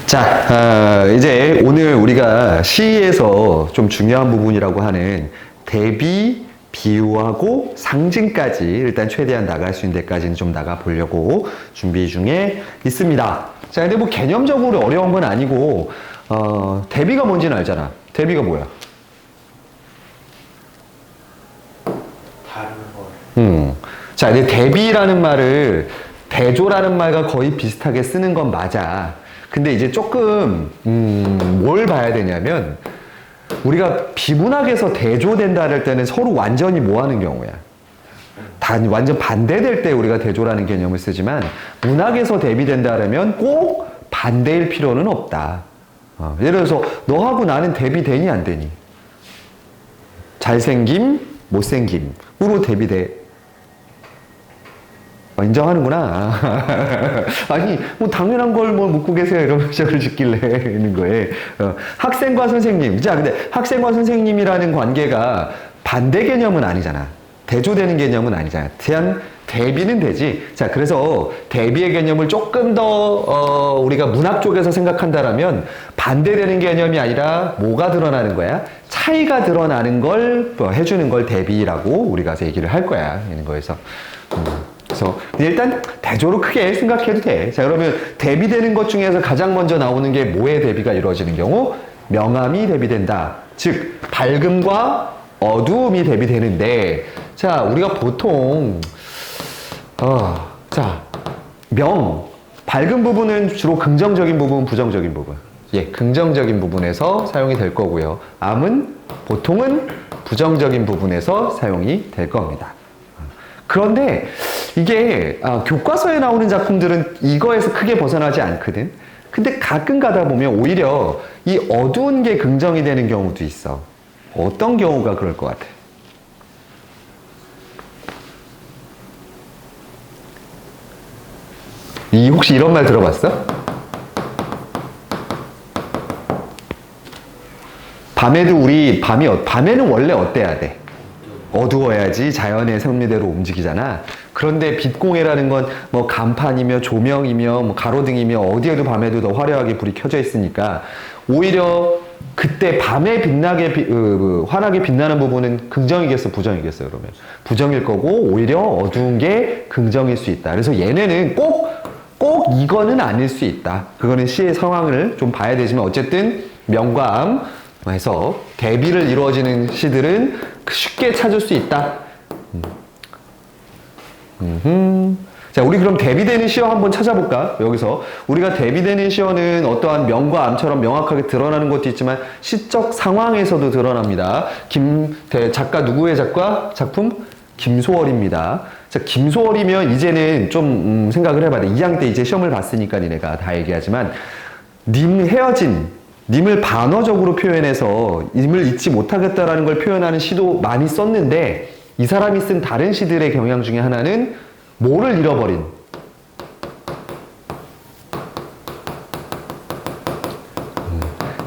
자, 이제 오늘 우리가 시에서 좀 중요한 부분이라고 하는 대비, 비유하고 상징까지 일단 최대한 나갈 수 있는 데까지는 좀 나가 보려고 준비 중에 있습니다. 자, 근데 뭐 개념적으로 어려운 건 아니고, 대비가 뭔지는 알잖아. 대비가 뭐야? 다른 거. 자, 근데 대비라는 말을 대조라는 말과 거의 비슷하게 쓰는 건 맞아. 근데 이제 조금, 뭘 봐야 되냐면, 우리가 비문학에서 대조된다 할 때는 서로 완전히 뭐 하는 경우야? 완전 반대될 때 우리가 대조라는 개념을 쓰지만, 문학에서 대비된다 하면 꼭 반대일 필요는 없다. 예를 들어서, 너하고 나는 대비되니 안 되니? 잘생김, 못생김으로 대비돼. 인정하는구나. 아니, 뭐, 당연한 걸 뭐 묻고 계세요. 이런 시작을 짓길래 있는 거예요. 학생과 선생님. 자, 근데 학생과 선생님이라는 관계가 반대 개념은 아니잖아. 대조되는 개념은 아니잖아. 대비는 되지. 자, 그래서 대비의 개념을 조금 더, 우리가 문학 쪽에서 생각한다라면 반대되는 개념이 아니라 뭐가 드러나는 거야? 차이가 드러나는 걸 해주는 걸 대비라고 우리가 얘기를 할 거야. 이런 거에서. 그래서 일단 대조로 크게 생각해도 돼. 자, 그러면 대비되는 것 중에서 가장 먼저 나오는 게 뭐의 대비가 이루어지는 경우? 명암이 대비된다. 즉 밝음과 어두움이 대비되는데, 자, 우리가 보통 밝은 부분은 주로 긍정적인 부분, 부정적인 부분. 예, 긍정적인 부분에서 사용이 될 거고요. 암은 보통은 부정적인 부분에서 사용이 될 겁니다. 그런데 이게 교과서에 나오는 작품들은 이거에서 크게 벗어나지 않거든. 근데 가끔 가다 보면 오히려 이 어두운 게 긍정이 되는 경우도 있어. 어떤 경우가 그럴 것 같아? 혹시 이런 말 들어봤어? 밤에는 원래 어때야 돼? 어두워야지 자연의 섭리대로 움직이잖아. 그런데 빛공해라는 건 뭐 간판이며 조명이며 뭐 가로등이며 어디에도 밤에도 더 화려하게 불이 켜져 있으니까 오히려 그때 밤에 환하게 빛나는 부분은 긍정이겠어, 부정이겠어, 그러면? 부정일 거고 오히려 어두운 게 긍정일 수 있다. 그래서 얘네는 꼭 이거는 아닐 수 있다. 그거는 시의 상황을 좀 봐야 되지만 어쨌든 명과 암 해서 대비를 이루어지는 시들은 쉽게 찾을 수 있다. 자, 우리 그럼 대비되는 시어 한번 찾아볼까? 여기서 우리가 대비되는 시어는 어떠한 명과 암처럼 명확하게 드러나는 것도 있지만 시적 상황에서도 드러납니다. 작가 누구의 작품? 김소월입니다. 자, 김소월이면 이제는 좀 생각을 해봐야 돼. 2학 때 이제 시험을 봤으니까 니네가 다 얘기하지만 님을 반어적으로 표현해서 님을 잊지 못하겠다라는 걸 표현하는 시도 많이 썼는데 이 사람이 쓴 다른 시들의 경향 중에 하나는 뭐를 잃어버린?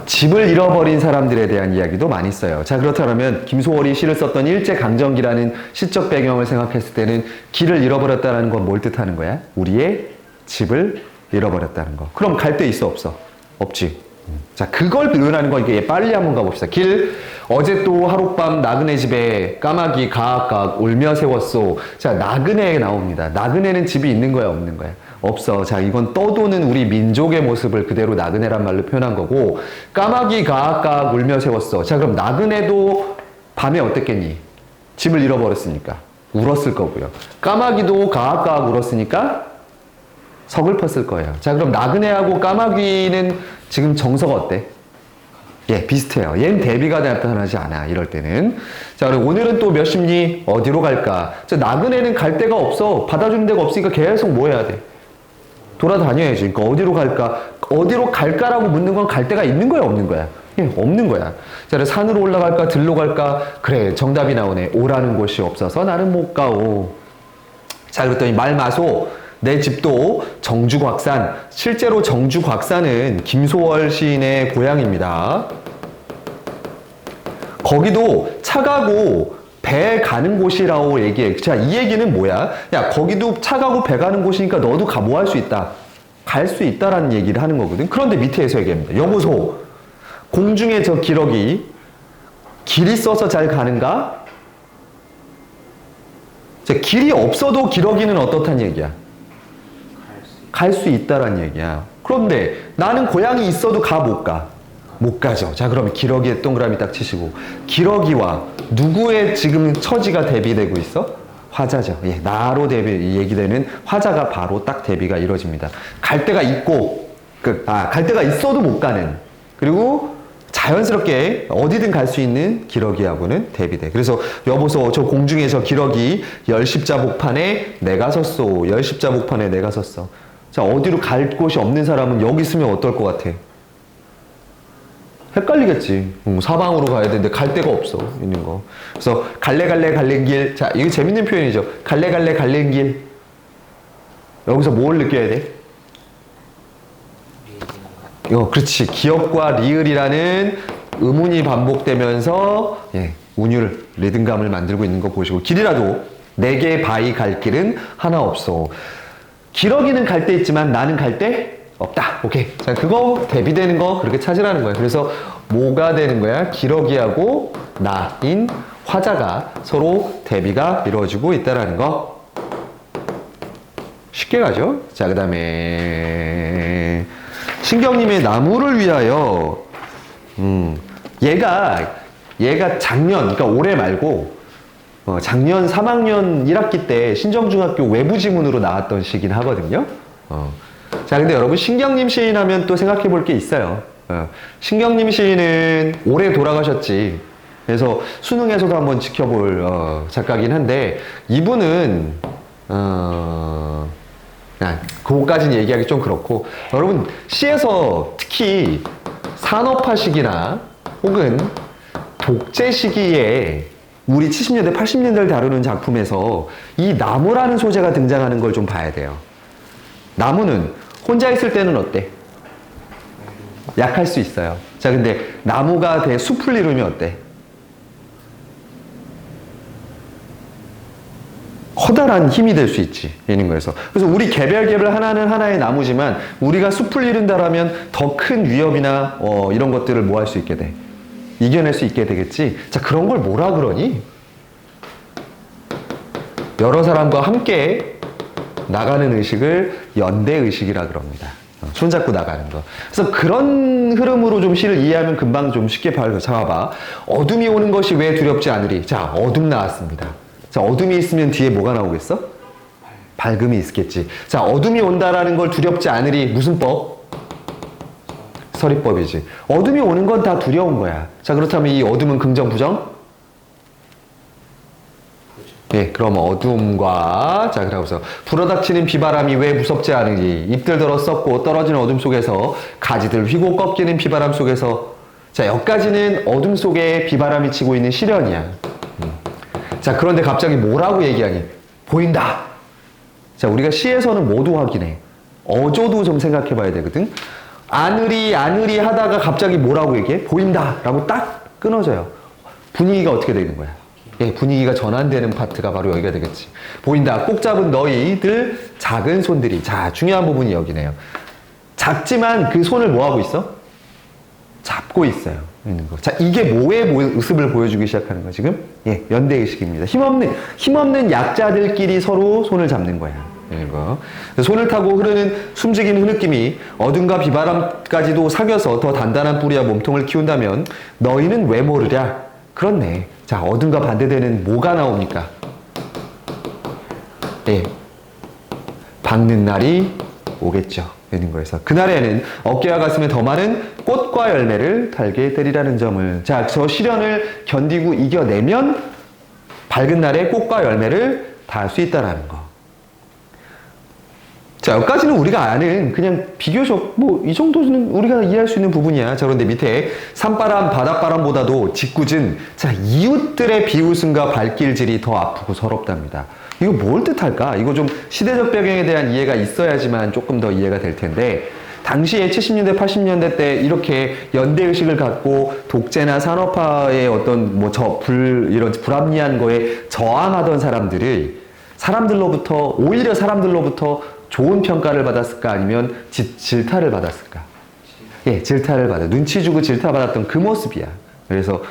집을 잃어버린 사람들에 대한 이야기도 많이 써요. 자, 그렇다면 김소월이 시를 썼던 일제강점기라는 시적 배경을 생각했을 때는 길을 잃어버렸다는 건 뭘 뜻하는 거야? 우리의 집을 잃어버렸다는 거. 그럼 갈 데 있어, 없어? 없지. 자, 그걸 표현하는 거 이게 빨리 한번 가봅시다. 어제 또 하룻밤 나그네 집에 까마귀 가악가악 울며 세웠소. 자, 나그네 나옵니다. 나그네는 집이 있는 거야, 없는 거야? 없어. 자, 이건 떠도는 우리 민족의 모습을 그대로 나그네란 말로 표현한 거고, 까마귀 가악가악 울며 세웠어. 자, 그럼 나그네도 밤에 어땠겠니? 집을 잃어버렸으니까 울었을 거고요. 까마귀도 가악가악 울었으니까 서글펐을 거예요. 자, 그럼 나그네하고 까마귀는 지금 정서가 어때? 예, 비슷해요. 얘는 대비가 나타나지 않아, 이럴 때는. 자, 그럼 오늘은 또 몇 시니? 어디로 갈까? 자, 나그네는 갈 데가 없어. 받아주는 데가 없으니까 계속 뭐 해야 돼? 돌아다녀야지. 그러니까 어디로 갈까? 어디로 갈까라고 묻는 건 갈 데가 있는 거야, 없는 거야? 예, 없는 거야. 자, 그래서 산으로 올라갈까? 들로 갈까? 그래, 정답이 나오네. 오라는 곳이 없어서 나는 못 가오. 자, 그랬더니 말마소. 내 집도 정주곽산. 실제로 정주곽산은 김소월 시인의 고향입니다. 거기도 차가고 배 가는 곳이라고 얘기해. 자, 이 얘기는 뭐야? 야, 거기도 차가고 배 가는 곳이니까 너도 뭐 할 수 있다? 갈 수 있다라는 얘기를 하는 거거든. 그런데 밑에서 얘기합니다. 여보소, 공중에 저 기러기 길 있어서 잘 가는가? 자, 길이 없어도 기러기는 어떻단 얘기야? 갈 수 있다란 얘기야. 그런데 나는 고양이 있어도 가 못 가? 못 가죠. 자, 그럼 기러기에 동그라미 딱 치시고, 기러기와 누구의 지금 처지가 대비되고 있어? 화자죠. 예, 나로 얘기되는 화자가 바로 딱 대비가 이루어집니다. 갈 데가 있고, 갈 데가 있어도 못 가는, 그리고 자연스럽게 어디든 갈 수 있는 기러기하고는 대비돼. 그래서 여보소, 저 공중에 저 기러기 열십자복판에 내가 섰소. 열십자복판에 내가 섰어. 자, 어디로 갈 곳이 없는 사람은 여기 있으면 어떨 것 같아? 헷갈리겠지. 사방으로 가야 되는데 갈 데가 없어. 있는 거. 그래서 갈래갈래 자, 이거 재밌는 표현이죠. 갈래갈래 갈래길. 여기서 뭘 느껴야 돼? 그렇지. 기역과 리을이라는 의문이 반복되면서 운율, 리듬감을 만들고 있는 거 보시고, 길이라도 내게 바위 갈 길은 하나 없어. 기러기는 갈 데 있지만 나는 갈 데 없다. 오케이. 자, 그거 대비되는 거 그렇게 찾으라는 거야. 그래서 뭐가 되는 거야? 기러기하고 나인 화자가 서로 대비가 이루어지고 있다라는 거. 쉽게 가죠? 자, 그 다음에 신경님의 나무를 위하여. 얘가 작년, 그러니까 올해 말고 작년 3학년 1학기 때 신정중학교 외부지문으로 나왔던 시긴 하거든요. 자, 근데 여러분 신경님 시인 하면 또 생각해 볼 게 있어요. 신경님 시인은 올해 돌아가셨지. 그래서 수능에서도 한번 지켜볼 작가긴 한데, 이분은 그거까지는 얘기하기 좀 그렇고, 여러분 시에서 특히 산업화 시기나 혹은 독재 시기에 우리 70년대 80년대를 다루는 작품에서 이 나무라는 소재가 등장하는 걸 좀 봐야 돼요. 나무는 혼자 있을 때는 어때? 약할 수 있어요. 자, 근데 나무가 숲을 이루면 어때? 커다란 힘이 될 수 있지. 있는 거에서. 그래서 우리 개별 하나는 하나의 나무지만 우리가 숲을 이룬다라면 더 큰 위협이나 이런 것들을 뭐 할 수 있게 돼? 이겨낼 수 있게 되겠지. 자, 그런 걸 뭐라 그러니? 여러 사람과 함께 나가는 의식을 연대의식이라 그럽니다. 손잡고 나가는 거. 그래서 그런 흐름으로 좀 시를 이해하면 금방 좀 쉽게 잡아봐. 어둠이 오는 것이 왜 두렵지 않으리? 자, 어둠 나왔습니다. 자, 어둠이 있으면 뒤에 뭐가 나오겠어? 밝음이 있겠지. 자, 어둠이 온다라는 걸 두렵지 않으리. 무슨 법? 서리법이지. 어둠이 오는 건 다 두려운 거야. 자, 그렇다면 이 어둠은 긍정, 부정? 그럼 어둠과, 자, 그러고서 불어닥치는 비바람이 왜 무섭지 않으니? 잎들 들어 썩고 떨어지는 어둠 속에서 가지들 휘고 꺾이는 비바람 속에서. 자, 여기까지는 어둠 속에 비바람이 치고 있는 시련이야. 자, 그런데 갑자기 뭐라고 얘기하니? 보인다. 자, 우리가 시에서는 모두 확인해. 어조도 좀 생각해 봐야 되거든. 아느리 하다가 갑자기 뭐라고 얘기해? 보인다 라고 딱 끊어져요. 분위기가 어떻게 되는 거야? 분위기가 전환되는 파트가 바로 여기가 되겠지. 보인다. 꼭 잡은 너희들 작은 손들이. 자, 중요한 부분이 여기네요. 작지만 그 손을 뭐 하고 있어? 잡고 있어요. 있는 거. 자, 이게 뭐의 모습을 보여주기 시작하는 거야, 지금? 연대의식입니다. 힘없는 약자들끼리 서로 손을 잡는 거야. 이거. 손을 타고 흐르는 숨죽이는 흐느낌이 어둠과 비바람까지도 사겨서 더 단단한 뿌리와 몸통을 키운다면 너희는 왜 모르랴? 그렇네. 자, 어둠과 반대되는 뭐가 나옵니까? 밝는 날이 오겠죠. 되는 거에서 그날에는 어깨와 가슴에 더 많은 꽃과 열매를 달게 되리라는 점을. 자, 저 시련을 견디고 이겨내면 밝은 날에 꽃과 열매를 다 할 수 있다라는 거. 자, 여기까지는 우리가 아는 그냥 비교적 이 정도는 우리가 이해할 수 있는 부분이야. 자, 그런데 밑에 산바람, 바닷바람보다도 짓궂은, 자, 이웃들의 비웃음과 발길질이 더 아프고 서럽답니다. 이거 뭘 뜻할까? 이거 좀 시대적 배경에 대한 이해가 있어야지만 조금 더 이해가 될 텐데, 당시에 70년대, 80년대 때 이렇게 연대의식을 갖고 독재나 산업화의 어떤 이런 불합리한 거에 저항하던 오히려 사람들로부터 좋은 평가를 받았을까 아니면 질타를 받았을까? 예, 질타를 받아. 눈치 주고 질타받았던 그 모습이야. 그래서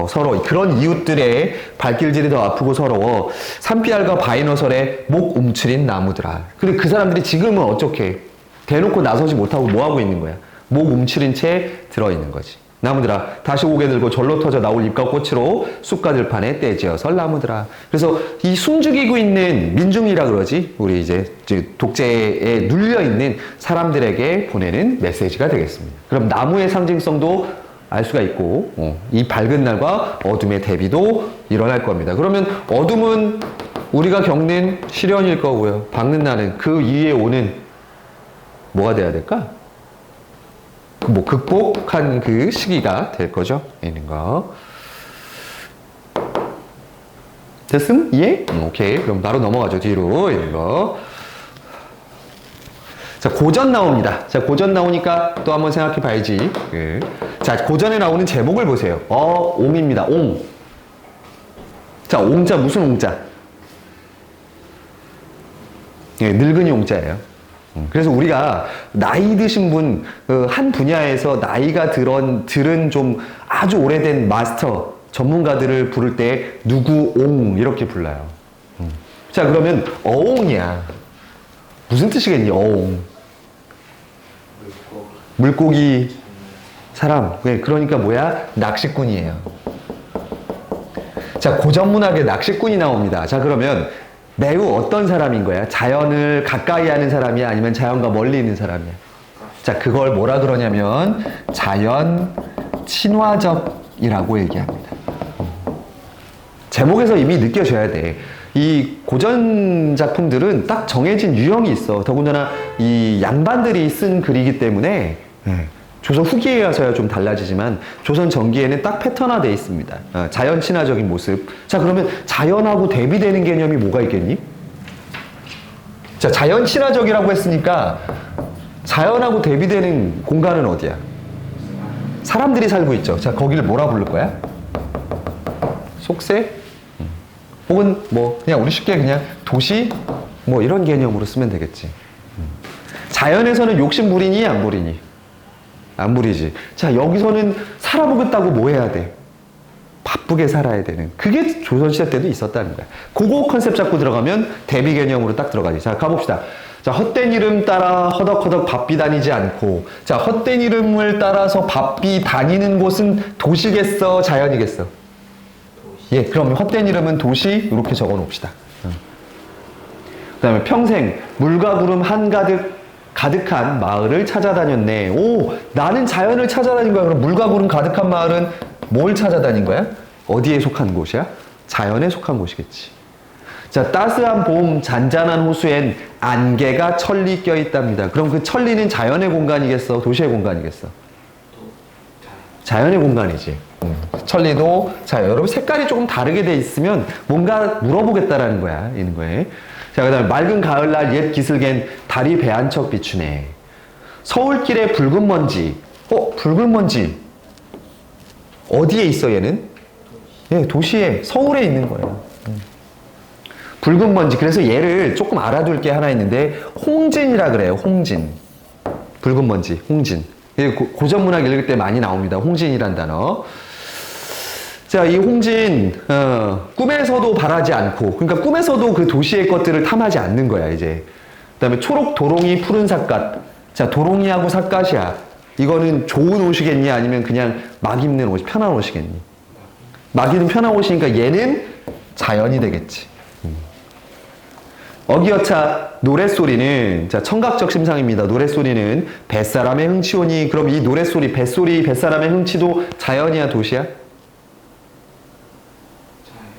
서로 그런 이웃들의 발길질이 더 아프고 서러워 산비알과 바이너설의 목 움츠린 나무들아. 근데 그 사람들이 지금은 어떻게 대놓고 나서지 못하고 뭐 하고 있는 거야? 목 움츠린 채 들어있는 거지. 나무들아 다시 고개 들고 절로 터져 나올 잎과 꽃으로 숲과 들판에 떼지어설 나무들아. 그래서 이 숨죽이고 있는 민중이라 그러지, 우리 이제 독재에 눌려 있는 사람들에게 보내는 메시지가 되겠습니다. 그럼 나무의 상징성도 알 수가 있고 이 밝은 날과 어둠의 대비도 일어날 겁니다. 그러면 어둠은 우리가 겪는 시련일 거고요. 밝은 날은 그 위에 오는 뭐가 돼야 될까? 뭐 극복한 그 시기가 될 거죠. 있는 거. 됐음? 이해? 오케이. 그럼 바로 넘어가죠. 뒤로 있는 거. 자, 고전 나옵니다. 자, 고전 나오니까 또 한번 생각해 봐야지. 예. 자, 고전에 나오는 제목을 보세요. 옹입니다. 옹. 자, 옹자 무슨 옹자? 예, 늙은이 옹자예요. 그래서 우리가 나이 드신 분, 한 분야에서 나이가 들은 좀 아주 오래된 마스터, 전문가들을 부를 때 누구 옹 이렇게 불러요. 자, 그러면 어옹이야. 무슨 뜻이겠니? 어옹. 물고기 사람. 그러니까 뭐야? 낚시꾼이에요. 자, 고전문학에 낚시꾼이 나옵니다. 자, 그러면 매우 어떤 사람인 거야? 자연을 가까이 하는 사람이야? 아니면 자연과 멀리 있는 사람이야? 자, 그걸 뭐라 그러냐면 자연 친화적이라고 얘기합니다. 제목에서 이미 느껴져야 돼. 이 고전 작품들은 딱 정해진 유형이 있어. 더군다나 이 양반들이 쓴 글이기 때문에 조선 후기에 가서야 좀 달라지지만 조선 전기에는 딱 패턴화되어 있습니다. 자연 친화적인 모습. 자, 그러면 자연하고 대비되는 개념이 뭐가 있겠니? 자, 자연 친화적이라고 했으니까 자연하고 대비되는 공간은 어디야? 사람들이 살고 있죠. 자, 거기를 뭐라 부를 거야? 속세? 혹은 뭐 그냥 우리 쉽게 그냥 도시? 뭐 이런 개념으로 쓰면 되겠지. 자연에서는 욕심 부리니 안 부리니? 안 부리지. 자, 여기서는 살아보겠다고 뭐 해야 돼? 바쁘게 살아야 되는. 그게 조선시대 때도 있었다는 거야. 그거 컨셉 잡고 들어가면 대비 개념으로 딱 들어가지. 자, 가봅시다. 자, 헛된 이름 따라 허덕허덕 바삐 다니지 않고. 자, 헛된 이름을 따라서 바삐 다니는 곳은 도시겠어? 자연이겠어? 도시. 예, 그럼 헛된 이름은 도시? 이렇게 적어 놓읍시다. 그 다음에 평생 물과 구름 한가득 가득한 마을을 찾아다녔네. 오, 나는 자연을 찾아다닌 거야. 그럼 물과 구름 가득한 마을은 뭘 찾아다닌 거야? 어디에 속한 곳이야? 자연에 속한 곳이겠지. 자, 따스한 봄 잔잔한 호수엔 안개가 천리 껴있답니다. 그럼 그 천리는 자연의 공간이겠어? 도시의 공간이겠어? 자연의 공간이지. 천리도, 자, 여러분 색깔이 조금 다르게 돼 있으면 뭔가 물어보겠다라는 거야. 있는 거에. 자, 그 다음에 맑은 가을날 옛 기슭엔 달이 배 한 척 비추네. 서울길에 붉은 먼지. 붉은 먼지. 어디에 있어, 얘는? 예, 도시에, 서울에 있는 거예요. 붉은 먼지. 그래서 얘를 조금 알아둘 게 하나 있는데, 홍진이라 그래요, 홍진. 붉은 먼지, 홍진. 고전 문학 읽을 때 많이 나옵니다. 홍진이란 단어. 자, 이 홍진, 꿈에서도 바라지 않고, 그러니까 꿈에서도 그 도시의 것들을 탐하지 않는 거야, 이제. 그 다음에 초록 도롱이 푸른 삿갓. 자, 도롱이하고 삿갓이야. 이거는 좋은 옷이겠니? 아니면 그냥 막 입는 옷, 편한 옷이겠니? 막 입는 편한 옷이니까 얘는 자연이 되겠지. 어기여차 노랫소리는, 자, 청각적 심상입니다. 노랫소리는 뱃사람의 흥치오니, 그럼 이 노랫소리, 뱃소리, 뱃사람의 흥치도 자연이야, 도시야?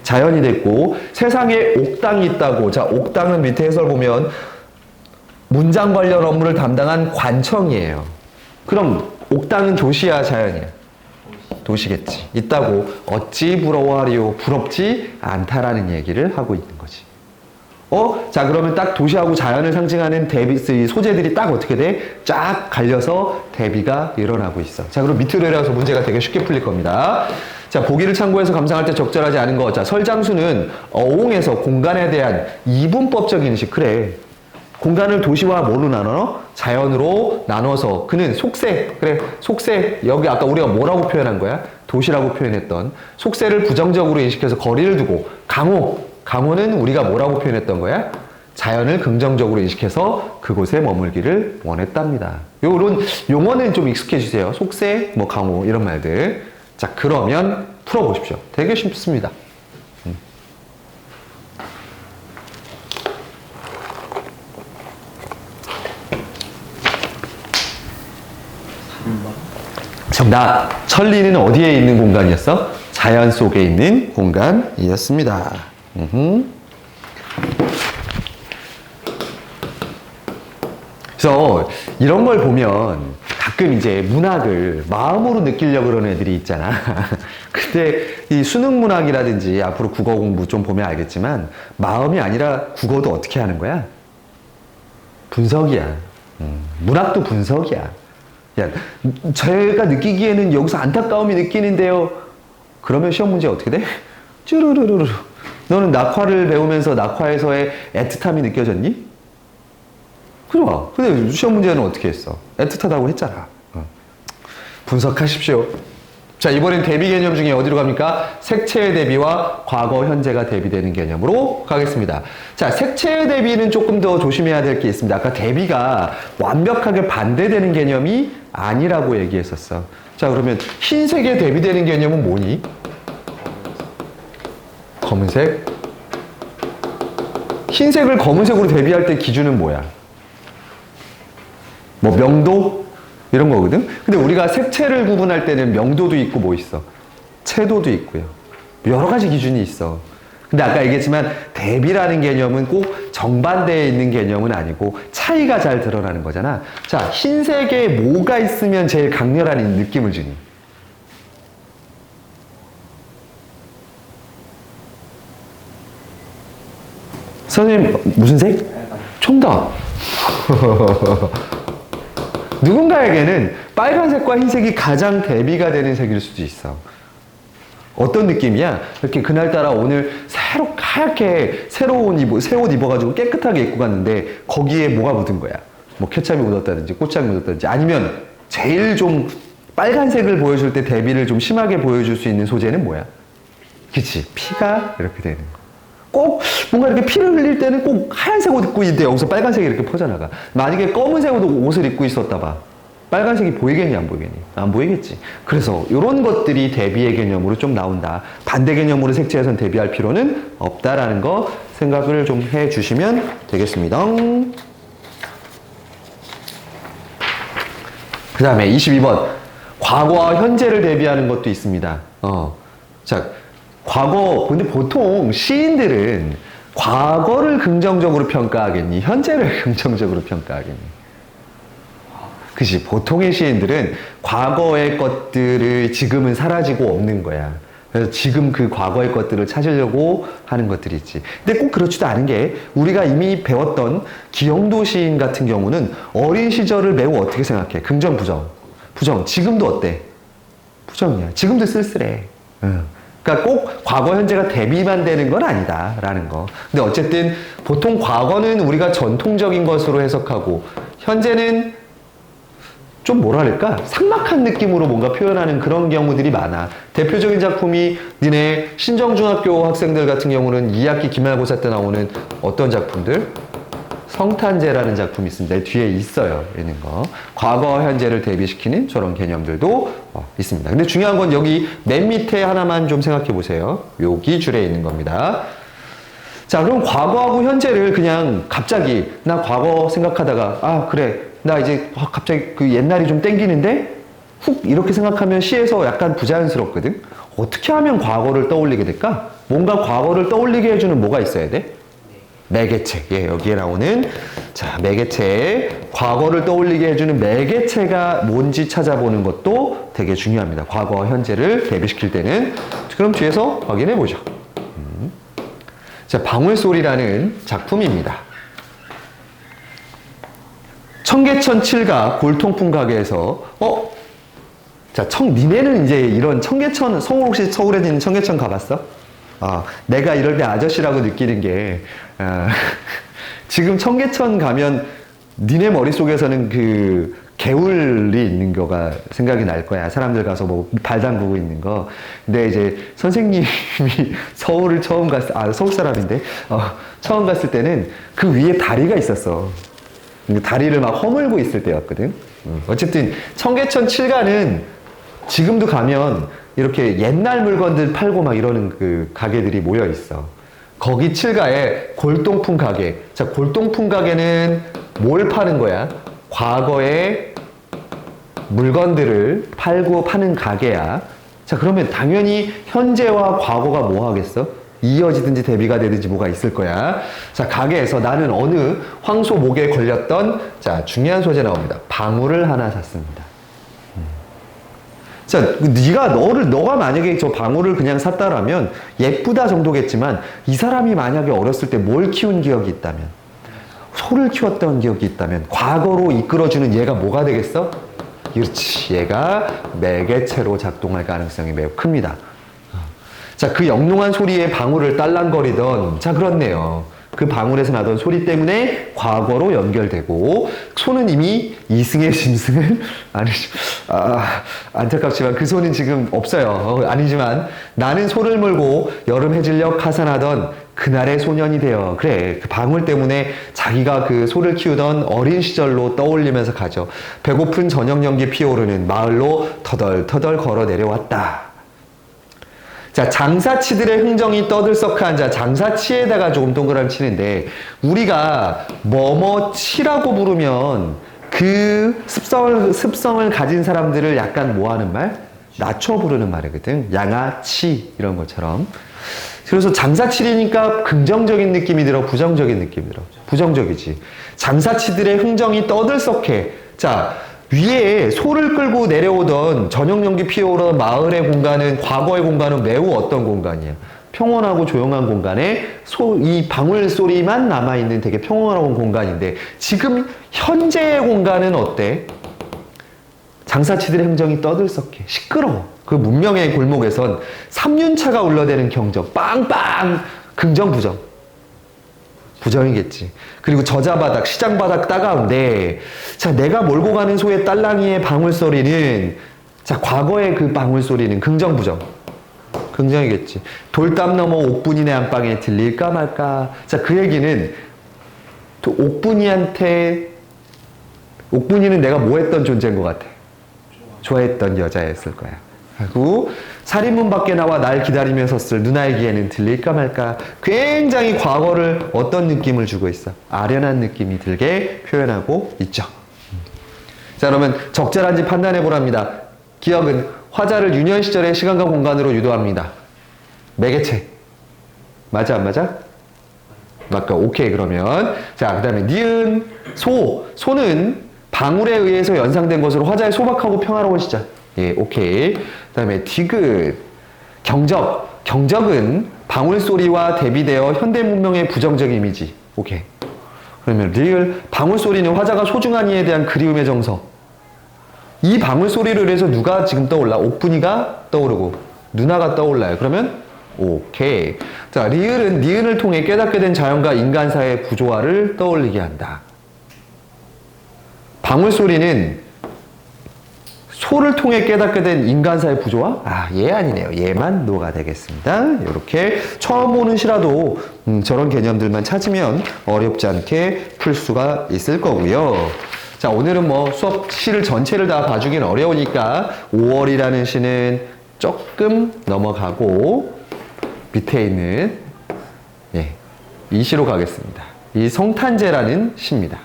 자연이 됐고, 세상에 옥당이 있다고. 자, 옥당은 밑에 해설 보면 문장 관련 업무를 담당한 관청이에요. 그럼 옥당은 도시야, 자연이야? 도시겠지. 있다고. 어찌 부러워하리요? 부럽지 않다라는 얘기를 하고 있는 거지. 자, 그러면 딱 도시하고 자연을 상징하는 대비, 소재들이 딱 어떻게 돼? 쫙 갈려서 대비가 일어나고 있어. 자, 그럼 밑으로 내려가서 문제가 되게 쉽게 풀릴 겁니다. 자, 보기를 참고해서 감상할 때 적절하지 않은 거. 자, 설장수는 어옹에서 공간에 대한 이분법적 인식. 그래. 공간을 도시와 뭐로 나눠? 자연으로 나눠서 그는 속세, 그래 속세, 여기 아까 우리가 뭐라고 표현한 거야? 도시라고 표현했던 속세를 부정적으로 인식해서 거리를 두고, 강호는 우리가 뭐라고 표현했던 거야? 자연을 긍정적으로 인식해서 그곳에 머물기를 원했답니다. 요런 용어는 좀 익숙해지세요. 속세, 뭐 강호 이런 말들. 자, 그러면 풀어보십시오. 되게 쉽습니다. 정답. 천리는 어디에 있는 공간이었어? 자연 속에 있는 공간이었습니다. 그래서 이런 걸 보면 가끔 이제 문학을 마음으로 느끼려고 그러는 애들이 있잖아. 근데 이 수능 문학이라든지 앞으로 국어 공부 좀 보면 알겠지만 마음이 아니라 국어도 어떻게 하는 거야? 분석이야. 문학도 분석이야. 야, 제가 느끼기에는 여기서 안타까움이 느끼는데요. 그러면 시험 문제 어떻게 돼? 쭈루루루루. 너는 낙화를 배우면서 낙화에서의 애틋함이 느껴졌니? 그죠? 근데 시험 문제는 어떻게 했어? 애틋하다고 했잖아. 분석하십시오. 자, 이번엔 대비 개념 중에 어디로 갑니까? 색채의 대비와 과거, 현재가 대비되는 개념으로 가겠습니다. 자, 색채의 대비는 조금 더 조심해야 될 게 있습니다. 아까 대비가 완벽하게 반대되는 개념이 아니라고 얘기했었어. 자, 그러면 흰색에 대비되는 개념은 뭐니? 검은색. 흰색을 검은색으로 대비할 때 기준은 뭐야? 뭐 명도? 이런 거거든? 근데 우리가 색채를 구분할 때는 명도도 있고 뭐 있어? 채도도 있고요. 여러 가지 기준이 있어. 근데 아까 얘기했지만 대비라는 개념은 꼭 정반대에 있는 개념은 아니고 차이가 잘 드러나는 거잖아. 자, 흰색에 뭐가 있으면 제일 강렬한 느낌을 주니? 선생님, 무슨 색? 정답! 누군가에게는 빨간색과 흰색이 가장 대비가 되는 색일 수도 있어. 어떤 느낌이야? 이렇게 그날따라 오늘 하얗게 새로운 새 옷 입어가지고 깨끗하게 입고 갔는데 거기에 뭐가 묻은 거야? 뭐 케찹이 묻었다든지 꽃장이 묻었다든지, 아니면 제일 좀 빨간색을 보여줄 때 대비를 좀 심하게 보여줄 수 있는 소재는 뭐야? 그치? 피가 이렇게 되는 거. 꼭 뭔가 이렇게 피를 흘릴 때는 꼭 하얀색 옷 입고 있는데 여기서 빨간색이 이렇게 퍼져나가. 만약에 검은색 옷을 입고 있었다 봐. 빨간색이 보이겠니? 안 보이겠니? 안 보이겠지. 그래서 이런 것들이 대비의 개념으로 좀 나온다. 반대 개념으로 색채에선 대비할 필요는 없다라는 거 생각을 좀 해주시면 되겠습니다. 그 다음에 22번. 과거와 현재를 대비하는 것도 있습니다. 자, 근데 보통 시인들은 과거를 긍정적으로 평가하겠니? 현재를 긍정적으로 평가하겠니? 그치? 보통의 시인들은 과거의 것들을 지금은 사라지고 없는 거야. 그래서 지금 그 과거의 것들을 찾으려고 하는 것들이 있지. 근데 꼭 그렇지도 않은 게, 우리가 이미 배웠던 기영도 시인 같은 경우는 어린 시절을 매우 어떻게 생각해? 긍정, 부정? 부정. 지금도 어때? 부정이야. 지금도 쓸쓸해. 그러니까 꼭 과거, 현재가 대비만 되는 건 아니다라는 거. 근데 어쨌든 보통 과거는 우리가 전통적인 것으로 해석하고, 현재는 좀 뭐랄까? 삭막한 느낌으로 뭔가 표현하는 그런 경우들이 많아. 대표적인 작품이 니네 신정중학교 학생들 같은 경우는 2학기 기말고사 때 나오는 어떤 작품들? 성탄제라는 작품이 있습니다. 내 뒤에 있어요. 있는 거. 과거, 현재를 대비시키는 저런 개념들도 있습니다. 근데 중요한 건 여기 맨 밑에 하나만 좀 생각해 보세요. 여기 줄에 있는 겁니다. 자, 그럼 과거하고 현재를 그냥 갑자기 나 과거 생각하다가, 아, 그래. 나 이제 갑자기 그 옛날이 좀 땡기는데 훅 이렇게 생각하면 시에서 약간 부자연스럽거든. 어떻게 하면 과거를 떠올리게 될까? 뭔가 과거를 떠올리게 해주는 뭐가 있어야 돼? 매개체. 예, 여기에 나오는, 자, 매개체. 과거를 떠올리게 해주는 매개체가 뭔지 찾아보는 것도 되게 중요합니다. 과거와 현재를 대비시킬 때는. 그럼 뒤에서 확인해 보죠. 자, 방울소리라는 작품입니다. 청계천 7가 골통품 가게에서, 자, 니네는 이제 이런 청계천, 혹시 서울에 있는 청계천 가봤어? 내가 이럴 때 아저씨라고 느끼는 게, 지금 청계천 가면 니네 머릿속에서는 그 개울이 있는 거가 생각이 날 거야. 사람들 가서 뭐 발 담그고 있는 거. 근데 이제 선생님이 서울을 처음 서울 사람인데, 처음 갔을 때는 그 위에 다리가 있었어. 다리를 막 허물고 있을 때였거든. 어쨌든 청계천 7가는 지금도 가면 이렇게 옛날 물건들 팔고 막 이러는 그 가게들이 모여 있어. 거기 7가에 골동품 가게. 자, 골동품 가게는 뭘 파는 거야? 과거의 물건들을 팔고 파는 가게야. 자, 그러면 당연히 현재와 과거가 뭐 하겠어? 이어지든지 대비가 되든지 뭐가 있을 거야. 자, 가게에서 나는 어느 황소 목에 걸렸던, 자, 중요한 소재 나옵니다. 방울을 하나 샀습니다. 자, 너가 만약에 저 방울을 그냥 샀다라면 예쁘다 정도겠지만, 이 사람이 만약에 어렸을 때 뭘 키운 기억이 있다면, 소를 키웠던 기억이 있다면, 과거로 이끌어주는 얘가 뭐가 되겠어? 그렇지, 얘가 매개체로 작동할 가능성이 매우 큽니다. 자, 그 영롱한 소리에 방울을 딸랑거리던, 자, 그렇네요. 그 방울에서 나던 소리 때문에 과거로 연결되고, 소는 이미 이승의 짐승을, 안타깝지만 그 소는 지금 없어요. 아니지만 나는 소를 몰고 여름 해질녘 하산하던 그날의 소년이 되어, 그래, 그 방울 때문에 자기가 그 소를 키우던 어린 시절로 떠올리면서 가죠. 배고픈 저녁 연기 피어오르는 마을로 터덜터덜 걸어 내려왔다. 자, 장사치들의 흥정이 떠들썩한, 자, 장사치에다가 조금 동그라미 치는데, 우리가 뭐뭐치라고 부르면 그 습성을 가진 사람들을 약간 뭐 하는 말? 낮춰 부르는 말이거든. 양아치 이런 것처럼. 그래서 장사치리니까 긍정적인 느낌이 들어, 부정적인 느낌이 들어? 부정적이지. 장사치들의 흥정이 떠들썩해. 자, 위에 소를 끌고 내려오던 저녁 연기 피어오르던 마을의 공간은, 과거의 공간은 매우 어떤 공간이야? 평온하고 조용한 공간에 이 방울 소리만 남아있는 되게 평온한 공간인데, 지금 현재의 공간은 어때? 장사치들의 흥정이 떠들썩해. 시끄러워. 그 문명의 골목에선 3륜차가 울러대는 경적. 빵빵! 긍정, 부정. 부정이겠지. 그리고 저자바닥, 시장바닥 따가운데, 자, 내가 몰고 가는 소의 딸랑이의 방울 소리는, 자, 과거의 그 방울 소리는 긍정, 부정. 긍정이겠지. 돌담 넘어 옥분이네 안방에 들릴까 말까. 자, 그 얘기는 옥분이는 내가 뭐 했던 존재인 것 같아? 좋아했던 여자였을 거야. 그리고 살인문 밖에 나와 날 기다리며 섰을 누나에게는 들릴까 말까. 굉장히 과거를 어떤 느낌을 주고 있어? 아련한 느낌이 들게 표현하고 있죠. 자, 그러면 적절한지 판단해 보랍니다. 기억은 화자를 유년 시절의 시간과 공간으로 유도합니다. 매개체. 맞아, 안 맞아? 맞까? 오케이, 그러면. 자, 그 다음에 니은, 소는 방울에 의해서 연상된 것으로 화자의 소박하고 평화로운 시작. 예, 오케이. 그 다음에 디귿, 경적은 방울 소리와 대비되어 현대 문명의 부정적 이미지. 오케이. 그러면 리을, 방울 소리는 화자가 소중한 이에 대한 그리움의 정서. 이 방울 소리를 해서 누가 지금 떠올라? 옥분이가 떠오르고 누나가 떠올라요. 그러면 오케이. 자, 리을은 니은을 통해 깨닫게 된 자연과 인간 사이의 구조화를 떠올리게 한다. 방울 소리는 소를 통해 깨닫게 된 인간 사이의 구조화? 얘 아니네요. 얘만 노가 되겠습니다. 이렇게 처음 보는 시라도 저런 개념들만 찾으면 어렵지 않게 풀 수가 있을 거고요. 자, 오늘은 뭐 수업 시를 전체를 다 봐주긴 어려우니까 5월이라는 시는 조금 넘어가고 밑에 있는 이 시로 가겠습니다. 이 성탄제라는 시입니다.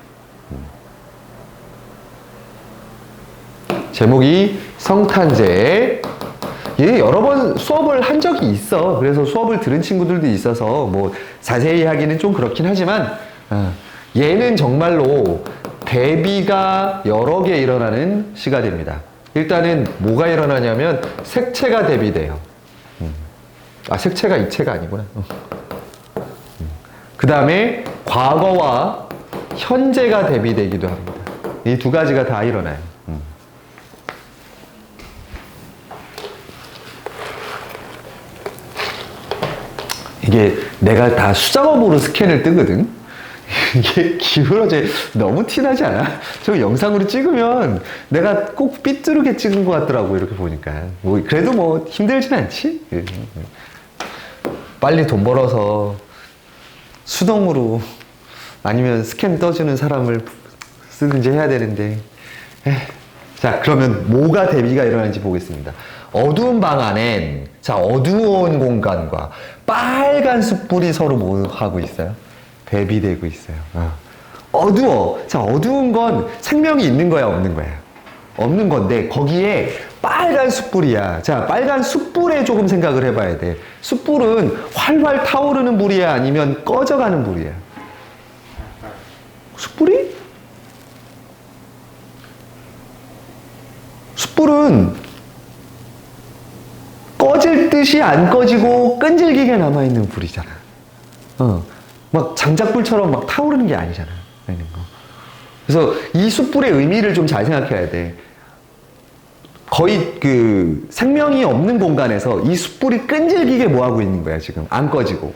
제목이 성탄제. 얘 여러 번 수업을 한 적이 있어. 그래서 수업을 들은 친구들도 있어서 뭐 자세히 하기는 좀 그렇긴 하지만 얘는 정말로 대비가 여러 개 일어나는 시가 됩니다. 일단은 뭐가 일어나냐면 색채가 대비돼요. 색채가 이체가 아니구나. 그 다음에 과거와 현재가 대비되기도 합니다. 이 두 가지가 다 일어나요. 이게 내가 다 수작업으로 스캔을 뜨거든. 이게 기울어져 너무 티나지 않아? 저 영상으로 찍으면 내가 꼭 삐뚤게 찍은 것 같더라고 이렇게 보니까. 뭐 그래도 뭐 힘들진 않지? 빨리 돈 벌어서 수동으로 아니면 스캔 떠주는 사람을 쓰든지 해야 되는데. 자, 그러면 뭐가 대비가 일어나는지 보겠습니다. 어두운 방 안엔, 자, 어두운 공간과 빨간 숯불이 서로 뭐 하고 있어요? 대비되고 있어요. 어두워. 자, 어두운 건 생명이 있는 거야, 없는 거야? 없는 건데, 거기에 빨간 숯불이야. 자, 빨간 숯불에 조금 생각을 해봐야 돼. 숯불은 활활 타오르는 불이야? 아니면 꺼져가는 불이야? 숯불이? 숯불은 꺼질 듯이 안 꺼지고 끈질기게 남아있는 불이잖아. 막 장작불처럼 막 타오르는 게 아니잖아. 그래서 이 숯불의 의미를 좀 잘 생각해야 돼. 거의 그 생명이 없는 공간에서 이 숯불이 끈질기게 뭐하고 있는 거야, 지금. 안 꺼지고.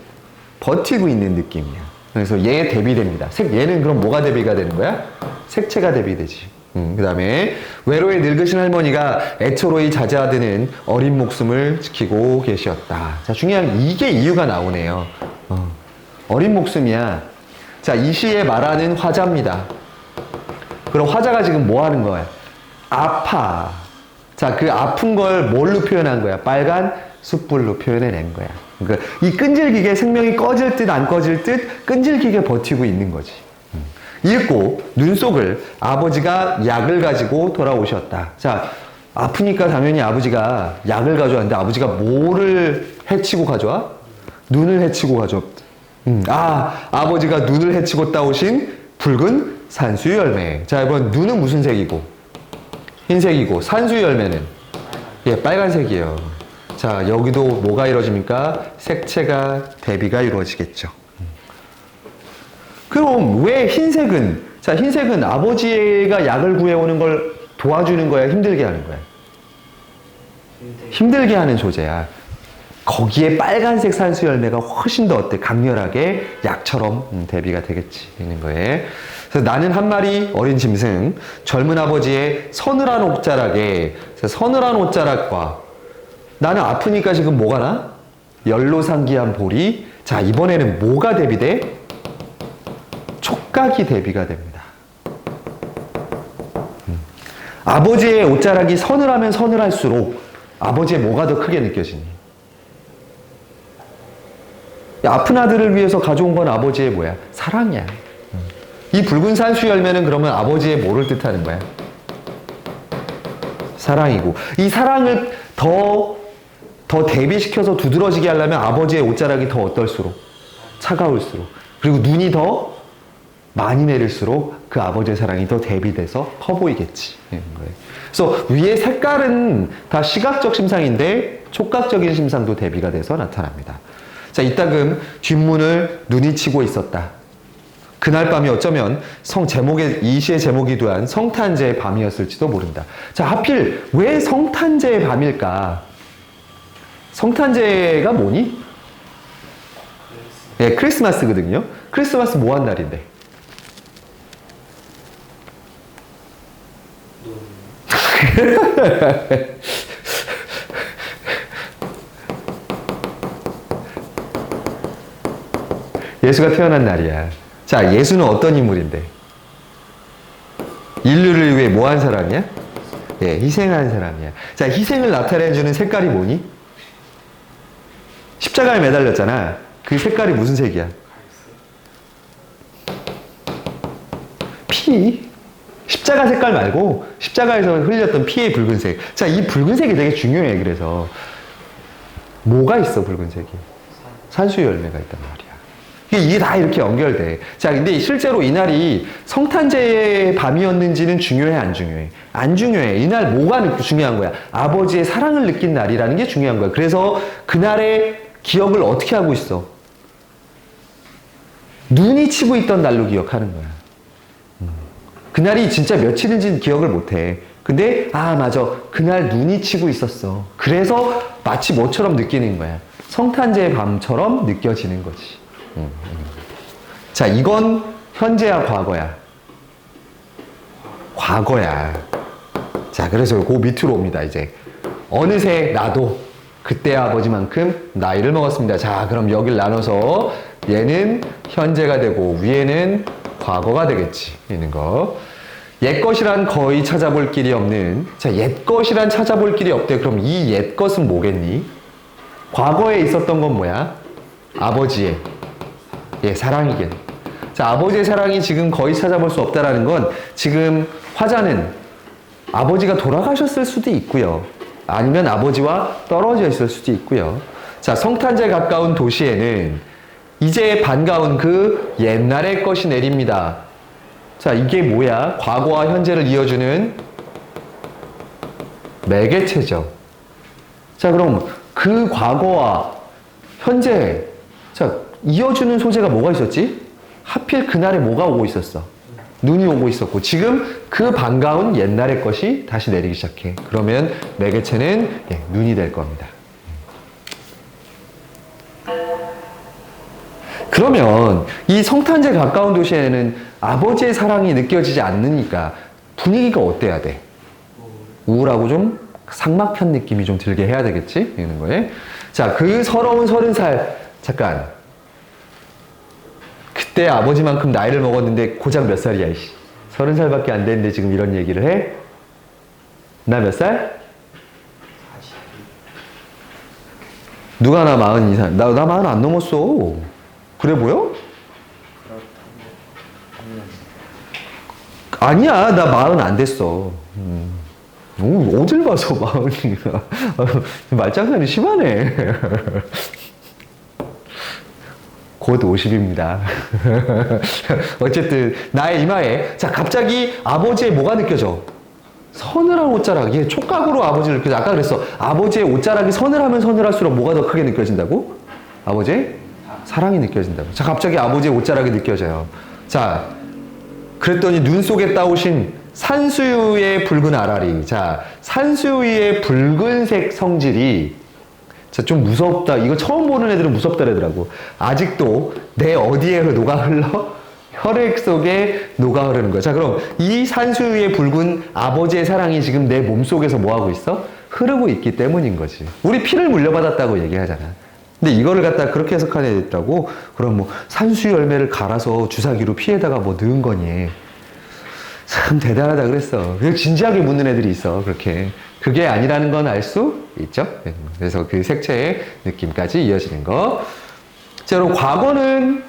버티고 있는 느낌이야. 그래서 얘 대비됩니다. 얘는 그럼 뭐가 대비가 되는 거야? 색채가 대비되지. 그 다음에 외로이 늙으신 할머니가 애처로이 자자드는 어린 목숨을 지키고 계셨다. 자, 중요한 이게 이유가 나오네요. 어린 목숨이야. 자, 이 시에 말하는 화자입니다. 그럼 화자가 지금 뭐 하는 거야? 아파. 자, 그 아픈 걸 뭘로 표현한 거야? 빨간 숯불로 표현해낸 거야. 그러니까 이 끈질기게 생명이 꺼질 듯 안 꺼질 듯 끈질기게 버티고 있는 거지. 읽고 눈 속을 아버지가 약을 가지고 돌아오셨다. 자, 아프니까 당연히 아버지가 약을 가져왔는데 아버지가 뭐를 해치고 가져와? 눈을 해치고 가져왔다. 아버지가 눈을 해치고 따오신 붉은 산수 열매. 자, 이번 눈은 무슨 색이고? 흰색이고, 산수 열매는? 예, 빨간색이에요. 자, 여기도 뭐가 이루어집니까? 색채가 대비가 이루어지겠죠. 그럼 왜 흰색은? 자, 흰색은 아버지가 약을 구해오는 걸 도와주는 거야? 힘들게 하는 거야? 힘들게 하는 소재야. 거기에 빨간색 산수 열매가 훨씬 더 어때? 강렬하게 약처럼 대비가 되겠지. 있는 거에. 그래서 나는 한 마리 어린 짐승, 젊은 아버지의 서늘한 옷자락에, 서늘한 옷자락과 나는 아프니까 지금 뭐가 나? 연로상기한 볼이. 자, 이번에는 뭐가 대비돼? 촉각이 대비가 됩니다. 아버지의 옷자락이 서늘하면 서늘할수록 아버지의 뭐가 더 크게 느껴지니? 아픈 아들을 위해서 가져온 건 아버지의 뭐야? 사랑이야. 이 붉은 산수 열매는 그러면 아버지의 뭐를 뜻하는 거야? 사랑이고, 이 사랑을 더 대비시켜서 두드러지게 하려면 아버지의 옷자락이 더 어떨수록? 차가울수록. 그리고 눈이 더 많이 내릴수록 그 아버지의 사랑이 더 대비돼서 커 보이겠지. 그래서 위에 색깔은 다 시각적 심상인데 촉각적인 심상도 대비가 돼서 나타납니다. 자, 이따금 뒷문을 눈이 치고 있었다. 그날 밤이 어쩌면 이 시의 제목이 두한 성탄제의 밤이었을지도 모른다. 자, 하필 왜 성탄제의 밤일까? 성탄제가 뭐니? 예, 크리스마스거든요. 크리스마스 뭐 한 날인데? 예수가 태어난 날이야. 자, 예수는 어떤 인물인데? 인류를 위해 뭐 한 사람이야? 예, 희생한 사람이야. 자, 희생을 나타내주는 색깔이 뭐니? 십자가에 매달렸잖아. 그 색깔이 무슨 색이야? 피. 십자가 색깔 말고 십자가에서 흘렸던 피의 붉은색. 자, 이 붉은색이 되게 중요해. 그래서 뭐가 있어? 붉은색이 산수 열매가 있단 말이야. 이게 다 이렇게 연결돼. 자, 근데 실제로 이날이 성탄제의 밤이었는지는 중요해, 안 중요해? 안 중요해. 이날 뭐가 중요한 거야? 아버지의 사랑을 느낀 날이라는 게 중요한 거야. 그래서 그날의 기억을 어떻게 하고 있어? 눈이 치고 있던 날로 기억하는 거야. 그날이 진짜 며칠인지는 기억을 못해. 근데 맞아, 그날 눈이 치고 있었어. 그래서 마치 뭐처럼 느끼는 거야? 성탄제의 밤처럼 느껴지는 거지. 자, 이건 현재야, 과거야? 과거야. 자, 그래서 그 밑으로 옵니다, 이제. 어느새 나도 그때 아버지만큼 나이를 먹었습니다. 자, 그럼 여길 나눠서 얘는 현재가 되고 위에는 과거가 되겠지. 있는 거. 옛것이란 거의 찾아볼 길이 없는. 자, 옛것이란 찾아볼 길이 없대. 그럼 이 옛것은 뭐겠니? 과거에 있었던 건 뭐야? 아버지의 사랑이겠. 자, 아버지의 사랑이 지금 거의 찾아볼 수 없다라는 건 지금 화자는 아버지가 돌아가셨을 수도 있고요. 아니면 아버지와 떨어져 있을 수도 있고요. 자, 성탄제 가까운 도시에는 이제 반가운 그 옛날의 것이 내립니다. 자, 이게 뭐야? 과거와 현재를 이어주는 매개체죠. 자, 그럼 그 과거와 현재, 자, 이어주는 소재가 뭐가 있었지? 하필 그날에 뭐가 오고 있었어? 눈이 오고 있었고, 지금 그 반가운 옛날의 것이 다시 내리기 시작해. 그러면 매개체는 눈이 될 겁니다. 그러면 이 성탄제 가까운 도시에는 아버지의 사랑이 느껴지지 않으니까 분위기가 어때야 돼? 우울하고 좀 삭막한 느낌이 좀 들게 해야 되겠지? 이런 거에. 자, 그 서러운 30살. 잠깐. 그때 아버지만큼 나이를 먹었는데 고작 몇 살이야, 이씨. 30살밖에 안 됐는데 지금 이런 얘기를 해? 나 몇 살? 누가 나 42살? 나 40 안 넘었어. 그래 보여? 아니야, 나 40 안 됐어. 어딜 봐서 40이야. 말장난이 심하네. 곧 50입니다. 어쨌든 나의 이마에 자, 갑자기 아버지의 뭐가 느껴져? 서늘한 옷자락이 촉각으로 아버지를 느껴져. 아까 그랬어. 아버지의 옷자락이 서늘하면 서늘할수록 뭐가 더 크게 느껴진다고? 아버지의 사랑이 느껴진다고. 자, 갑자기 아버지의 옷자락이 느껴져요. 자, 그랬더니 눈 속에 따오신 산수유의 붉은 아라리. 자, 산수유의 붉은색 성질이 자, 좀 무섭다. 이거 처음 보는 애들은 무섭다라더라고. 아직도 내 어디에 녹아 흘러? 혈액 속에 녹아 흐르는 거야. 자, 그럼 이 산수유의 붉은 아버지의 사랑이 지금 내 몸속에서 뭐하고 있어? 흐르고 있기 때문인 거지. 우리 피를 물려받았다고 얘기하잖아. 근데 이거를 갖다 그렇게 해석하는 애들 있다고? 그럼 뭐 산수유 열매를 갈아서 주사기로 피에다가 뭐 넣은 거니? 참 대단하다 그랬어. 그냥 진지하게 묻는 애들이 있어. 그렇게. 그게 아니라는 건 알 수 있죠. 그래서 그 색채의 느낌까지 이어지는 거. 자, 그럼 과거는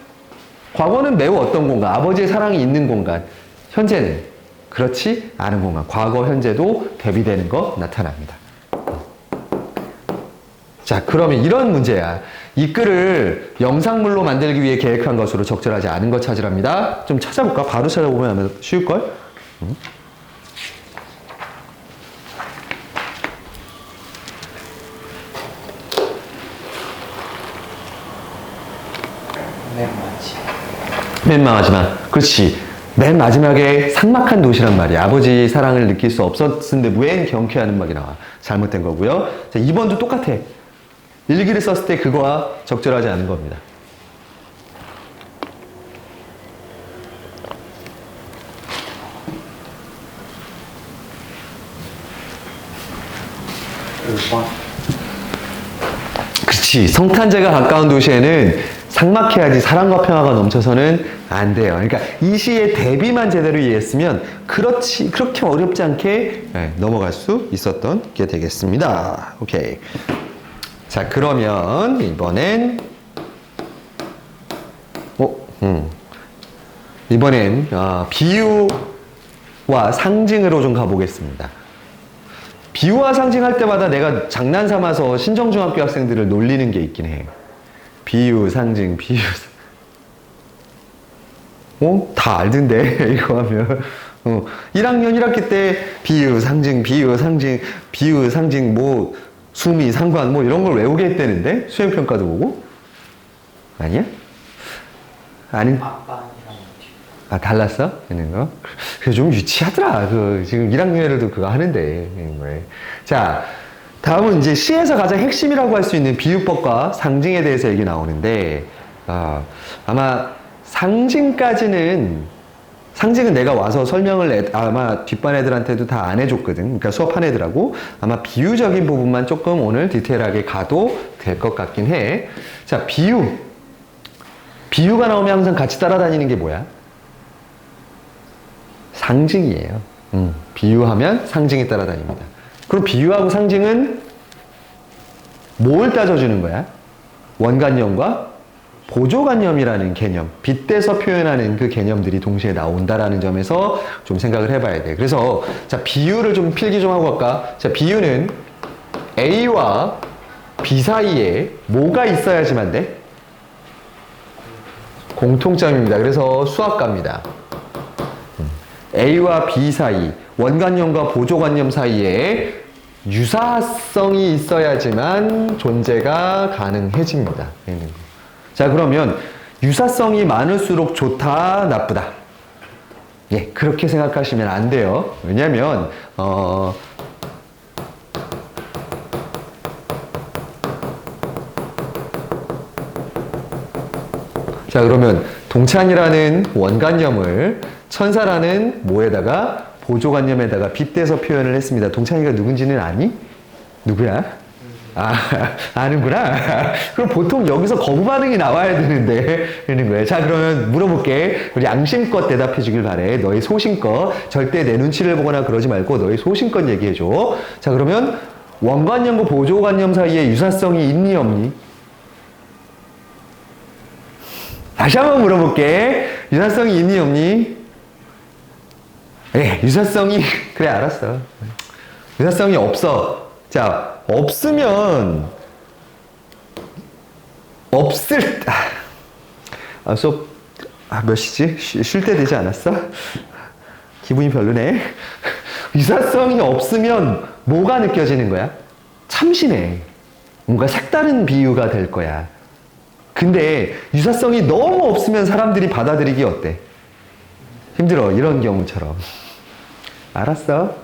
매우 어떤 공간? 아버지의 사랑이 있는 공간. 현재는 그렇지 않은 공간. 과거, 현재도 대비되는 거 나타납니다. 자, 그러면 이런 문제야. 이 글을 영상물로 만들기 위해 계획한 것으로 적절하지 않은 것 찾으랍니다. 좀 찾아볼까? 바로 찾아보면 아마 쉬울걸? 맨 마지막. 그렇지. 맨 마지막에 삭막한 도시란 말이야. 아버지 사랑을 느낄 수 없었는데 웬 경쾌한 음악이 나와. 잘못된 거고요. 자, 2번도 똑같아. 일기를 썼을 때 그거와 적절하지 않은 겁니다. 그렇지. 성탄제가 가까운 도시에는 삭막해야지 사랑과 평화가 넘쳐서는 안 돼요. 그러니까 이 시의 대비만 제대로 이해했으면 그렇게 어렵지 않게 넘어갈 수 있었던 게 되겠습니다. 오케이. 자, 그러면 이번엔 비유와 상징으로 좀 가보겠습니다. 비유와 상징할 때마다 내가 장난 삼아서 신정중학교 학생들을 놀리는 게 있긴 해. 비유, 상징, 비유. 다 알던데, 이거 하면. 1학년 1학기 때 비유, 상징, 뭐, 수미, 상관, 뭐, 이런 걸 외우게 했다는데? 수행평가도 보고? 아니야? 아니. 달랐어? 있는 거? 그게 좀 유치하더라. 지금 1학년 애들도 그거 하는데. 자, 다음은 이제 시에서 가장 핵심이라고 할 수 있는 비유법과 상징에 대해서 얘기 나오는데, 아마 상징은 내가 와서 설명을 아마 뒷반 애들한테도 다 안 해줬거든. 그러니까 수업한 애들하고 아마 비유적인 부분만 조금 오늘 디테일하게 가도 될 것 같긴 해. 자, 비유가 나오면 항상 같이 따라다니는 게 뭐야? 상징이에요. 비유하면 상징이 따라다닙니다. 그럼 비유하고 상징은 뭘 따져주는 거야? 원관념과 보조관념이라는 개념, 빗대서 표현하는 그 개념들이 동시에 나온다라는 점에서 좀 생각을 해봐야 돼. 그래서 자, 비유를 좀 필기 좀 하고 갈까? 자, 비유는 A와 B 사이에 뭐가 있어야지만 돼? 공통점입니다. 그래서 수학가입니다. A와 B 사이, 원관념과 보조관념 사이에 유사성이 있어야지만 존재가 가능해집니다. 자, 그러면 유사성이 많을수록 좋다, 나쁘다? 예, 그렇게 생각하시면 안 돼요. 왜냐면 자, 그러면 동찬이라는 원관념을 천사라는 뭐에다가 보조관념에다가 빗대서 표현을 했습니다. 동찬이가 누군지는 아니? 누구야? 아는구나. 그럼 보통 여기서 거부 반응이 나와야 되는데, 이러는 거예요. 자, 그러면 물어볼게. 우리 양심껏 대답해 주길 바래. 너의 소신껏. 절대 내 눈치를 보거나 그러지 말고 너의 소신껏 얘기해 줘. 자, 그러면 원관념과 보조관념 사이에 유사성이 있니, 없니? 다시 한번 물어볼게. 유사성이 있니, 없니? 예, 유사성이, 그래, 알았어. 유사성이 없어. 자, 없으면, 수업, 몇 시지? 쉴 때 되지 않았어? 기분이 별로네. 유사성이 없으면 뭐가 느껴지는 거야? 참신해. 뭔가 색다른 비유가 될 거야. 근데 유사성이 너무 없으면 사람들이 받아들이기 어때? 힘들어. 이런 경우처럼. 알았어.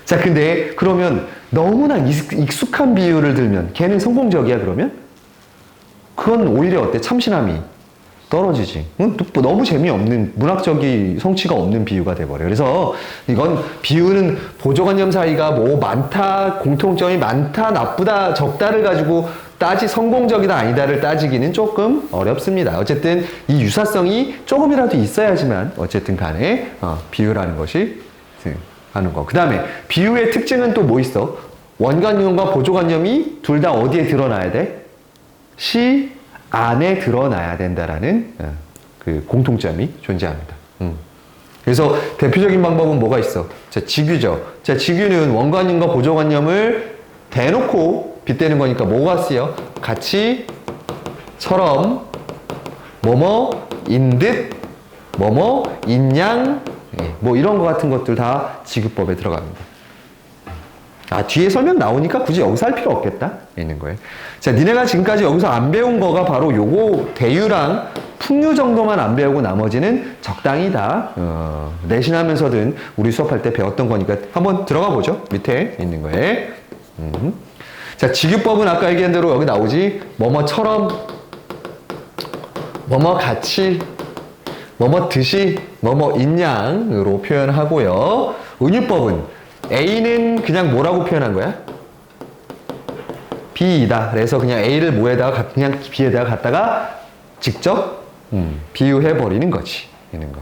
자, 근데 그러면 너무나 익숙한 비유를 들면 걔는 성공적이야, 그러면? 그건 오히려 어때? 참신함이 떨어지지. 응? 너무 재미없는, 문학적인 성취가 없는 비유가 돼버려. 그래서 이건 비유는 보조관념 사이가 뭐 많다, 공통점이 많다, 나쁘다, 적다를 가지고 성공적이다, 아니다를 따지기는 조금 어렵습니다. 어쨌든 이 유사성이 조금이라도 있어야지만 어쨌든 간에 비유라는 것이 하는 거. 그 다음에 비유의 특징은 또 뭐 있어? 원관념과 보조관념이 둘 다 어디에 드러나야 돼? 시 안에 드러나야 된다라는 그 공통점이 존재합니다. 그래서 대표적인 방법은 뭐가 있어? 자, 직유죠. 자, 직유는 원관념과 보조관념을 대놓고 빗대는 거니까 뭐가 쓰여? 같이, 처럼, 뭐뭐인 듯, 뭐뭐인 양, 뭐 이런 거 같은 것들 다 직유법에 들어갑니다. 뒤에 설명 나오니까 굳이 여기서 할 필요 없겠다? 있는 거예요. 자, 니네가 지금까지 여기서 안 배운 거가 바로 요거 대유랑 풍유 정도만 안 배우고 나머지는 적당히 다 내신하면서든 우리 수업할 때 배웠던 거니까 한번 들어가 보죠. 밑에 있는 거에. 자, 직유법은 아까 얘기한 대로 여기 나오지. 뭐뭐처럼, 뭐뭐같이, 뭐뭐듯이, 뭐뭐인 양으로 표현하고요. 은유법은 A는 그냥 뭐라고 표현한 거야? B이다. 그래서 그냥 A를 뭐에다가 그냥 B에다가 갖다가 직접 비유해버리는 거지. 이런 거.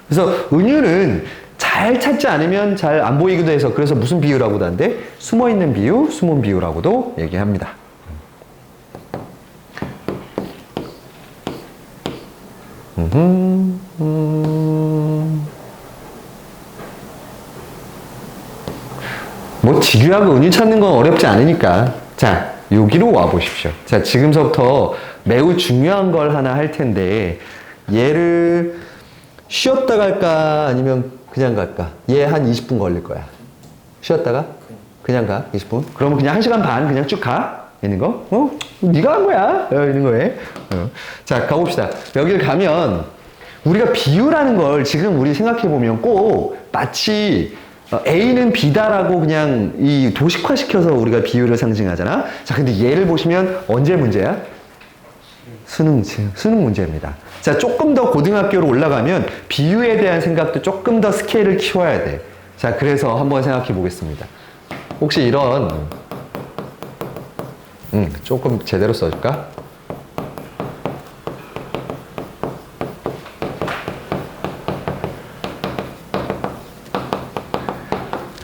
그래서 은유는 잘 찾지 않으면 잘 안 보이기도 해서 그래서 무슨 비유라고도 한대? 숨어있는 비유, 숨은 비유라고도 얘기합니다. 뭐 직유하고 은유 찾는 건 어렵지 않으니까 자, 여기로 와 보십시오. 자, 지금서부터 매우 중요한 걸 하나 할 텐데 얘를 쉬었다 갈까 아니면 그냥 갈까? 얘 한 20분 걸릴 거야. 쉬었다가 그냥 가 20분. 그러면 그냥 1시간 반 그냥 쭉 가. 있는 거? 네가 한 거야. 있는 거에. 자, 가봅시다. 여기를 가면 우리가 비유라는 걸 지금 우리 생각해 보면 꼭 마치 A는 B다라고 그냥 이 도식화시켜서 우리가 비유를 상징하잖아. 자, 근데 얘를 보시면 언제 문제야? 수능 문제입니다. 자, 조금 더 고등학교로 올라가면 비유에 대한 생각도 조금 더 스케일을 키워야 돼. 자, 그래서 한번 생각해 보겠습니다. 혹시 이런, 조금 제대로 써줄까?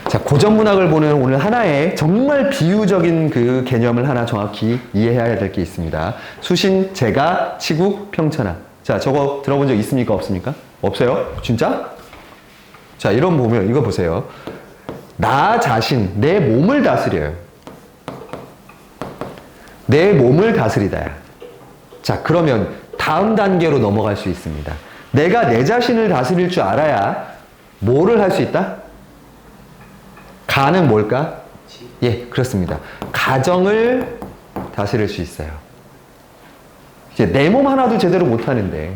자, 고전문학을 보는 오늘 하나의 정말 비유적인 그 개념을 하나 정확히 이해해야 될 게 있습니다. 수신, 제가, 치국, 평천하. 자, 저거 들어본 적 있습니까? 없습니까? 없어요? 진짜? 자, 이런 보면 이거 보세요. 나 자신, 내 몸을 다스려요. 내 몸을 다스리다야. 자, 그러면 다음 단계로 넘어갈 수 있습니다. 내가 내 자신을 다스릴 줄 알아야 뭐를 할 수 있다? 가는 뭘까? 예, 그렇습니다. 가정을 다스릴 수 있어요. 이제 내 몸 하나도 제대로 못하는데.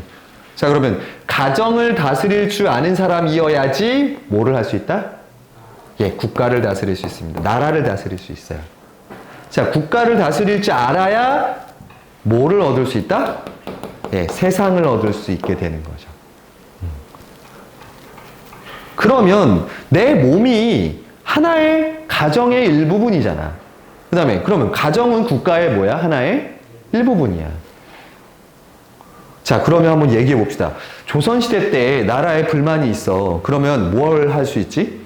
자, 그러면 가정을 다스릴 줄 아는 사람이어야지 뭐를 할 수 있다? 예, 국가를 다스릴 수 있습니다. 나라를 다스릴 수 있어요. 자, 국가를 다스릴 줄 알아야 뭐를 얻을 수 있다? 예, 세상을 얻을 수 있게 되는 거죠. 그러면 내 몸이 하나의 가정의 일부분이잖아. 그 다음에 그러면 가정은 국가의 뭐야? 하나의 일부분이야. 자, 그러면 한번 얘기해 봅시다. 조선시대 때 나라에 불만이 있어. 그러면 뭘 할 수 있지?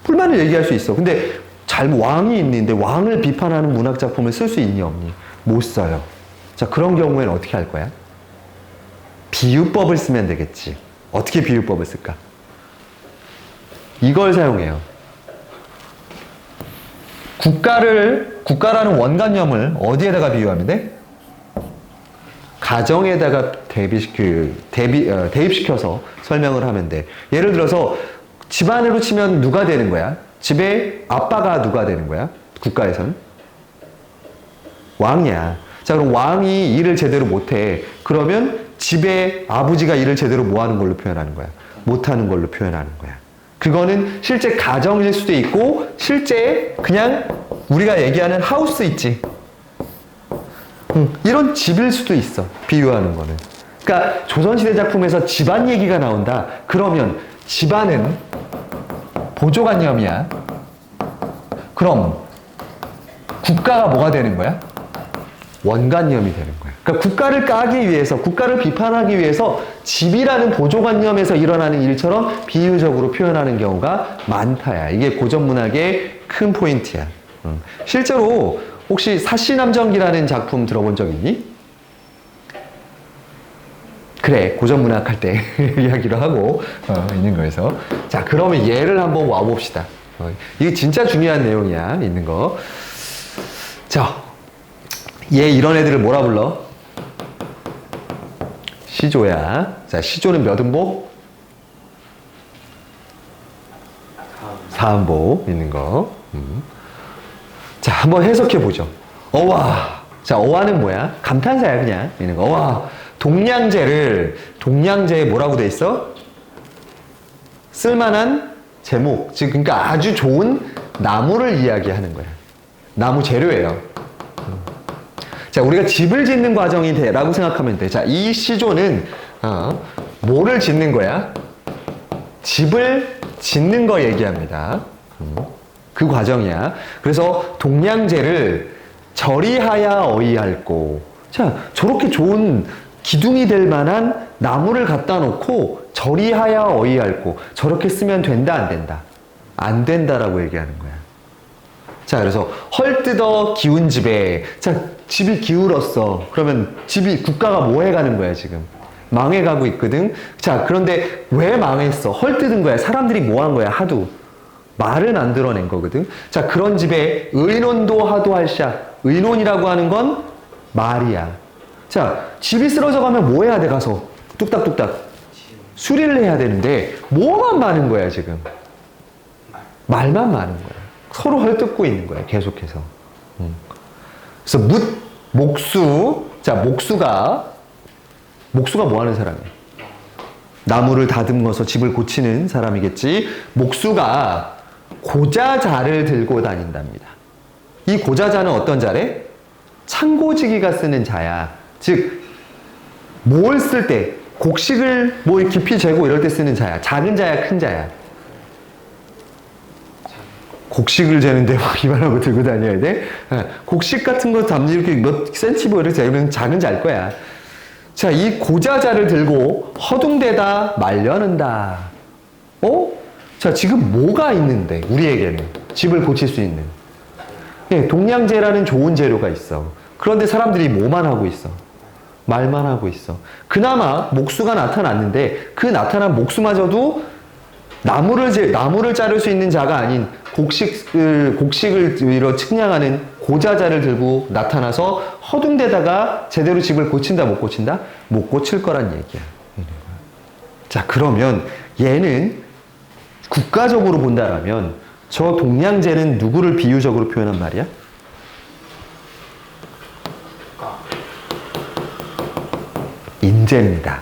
불만을 얘기할 수 있어. 근데 왕이 있는데 왕을 비판하는 문학작품을 쓸 수 있니 없니? 못 써요. 자, 그런 경우에는 어떻게 할 거야? 비유법을 쓰면 되겠지. 어떻게 비유법을 쓸까? 이걸 사용해요. 국가라는 원관념을 어디에다가 비유하면 돼? 가정에다가 대입시켜서 설명을 하면 돼. 예를 들어서 집안으로 치면 누가 되는 거야? 집에 아빠가 누가 되는 거야? 국가에서는? 왕이야. 자, 그럼 왕이 일을 제대로 못해. 그러면 집에 아버지가 일을 제대로 뭐 하는 걸로 표현하는 거야? 못하는 걸로 표현하는 거야. 그거는 실제 가정일 수도 있고 실제 그냥 우리가 얘기하는 하우스 있지. 이런 집일 수도 있어. 비유하는 거는. 그러니까 조선시대 작품에서 집안 얘기가 나온다. 그러면 집안은 보조관념이야. 그럼 국가가 뭐가 되는 거야? 원관념이 되는 거야. 그러니까 국가를 까기 위해서, 국가를 비판하기 위해서 집이라는 보조관념에서 일어나는 일처럼 비유적으로 표현하는 경우가 많다야. 이게 고전문학의 큰 포인트야. 실제로 혹시 사시남정기라는 작품 들어본 적 있니? 그래, 고전문학 할 때 이야기로 하고 있는 거에서. 자, 그러면 얘를 한번 와봅시다. 이게 진짜 중요한 내용이야, 있는 거. 자, 얘 이런 애들을 뭐라 불러? 시조야. 자, 시조는 몇 음복? 사음복 있는 거. 자, 한번 해석해 보죠. 어와. 자, 어와는 뭐야? 감탄사야, 그냥. 있는 거. 어와. 동량제에 뭐라고 돼 있어? 쓸만한 제목. 즉, 그러니까 아주 좋은 나무를 이야기하는 거야. 나무 재료예요. 자, 우리가 집을 짓는 과정이 라고 생각하면 돼. 자, 이 시조는, 뭐를 짓는 거야? 집을 짓는 거 얘기합니다. 그 과정이야. 그래서 동량제를 절이하야 어이할꼬. 자, 저렇게 좋은 기둥이 될 만한 나무를 갖다 놓고 절이하야 어이할꼬. 저렇게 쓰면 된다, 안 된다? 안 된다라고 얘기하는 거야. 자, 그래서 헐뜯어 기운 집에. 자, 집이 기울었어. 그러면 국가가 뭐 해가는 거야, 지금? 망해가고 있거든? 자, 그런데 왜 망했어? 헐뜯은 거야. 사람들이 뭐 한 거야, 하도. 말은 안 드러낸 거거든? 자, 그런 집에 의논도 하도 할샤. 의논이라고 하는 건 말이야. 자, 집이 쓰러져 가면 뭐 해야 돼, 가서? 뚝딱뚝딱. 수리를 해야 되는데, 뭐만 많은 거야, 지금? 말만 많은 거야. 서로 헐뜯고 있는 거야, 계속해서. 그래서 목수. 자, 목수가 뭐 하는 사람이야? 나무를 다듬어서 집을 고치는 사람이겠지. 목수가 고자자를 들고 다닌답니다. 이 고자자는 어떤 자래? 창고지기가 쓰는 자야. 즉, 뭘 쓸 때, 곡식을 뭐 깊이 재고 이럴 때 쓰는 자야. 작은 자야, 큰 자야. 곡식을 재는데 막 이만하고 들고 다녀야 돼? 곡식 같은 거 담지 이렇게 몇 센치 뭐 이렇게 재면 작은 자일 거야. 자, 이 고자자를 들고 허둥대다 말려는다. 자, 지금 뭐가 있는데, 우리에게는 집을 고칠 수 있는. 동량제라는 좋은 재료가 있어. 그런데 사람들이 뭐만 하고 있어? 말만 하고 있어. 그나마 목수가 나타났는데 그 나타난 목수마저도 나무를 자를 수 있는 자가 아닌 곡식을 위로 측량하는 고자자를 들고 나타나서 허둥대다가 제대로 집을 고친다, 못 고친다? 못 고칠 거란 얘기야. 자, 그러면 얘는 국가적으로 본다라면 저 동량제는 누구를 비유적으로 표현한 말이야? 인재입니다.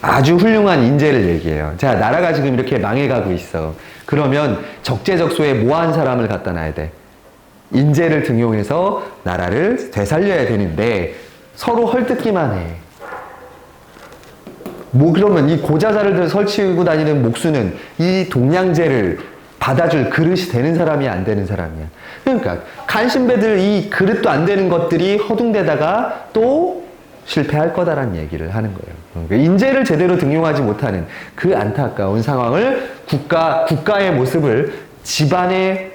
아주 훌륭한 인재를 얘기해요. 자, 나라가 지금 이렇게 망해가고 있어. 그러면 적재적소에 뭐한 사람을 갖다 놔야 돼? 인재를 등용해서 나라를 되살려야 되는데 서로 헐뜯기만 해. 그러면 이 고자자를 설치고 다니는 목수는 이 동량제를 받아줄 그릇이 되는 사람이야, 안 되는 사람이야? 그러니까 간신배들 이 그릇도 안 되는 것들이 허둥대다가 또 실패할 거다라는 얘기를 하는 거예요. 그러니까 인재를 제대로 등용하지 못하는 그 안타까운 상황을 국가의 모습을 집안을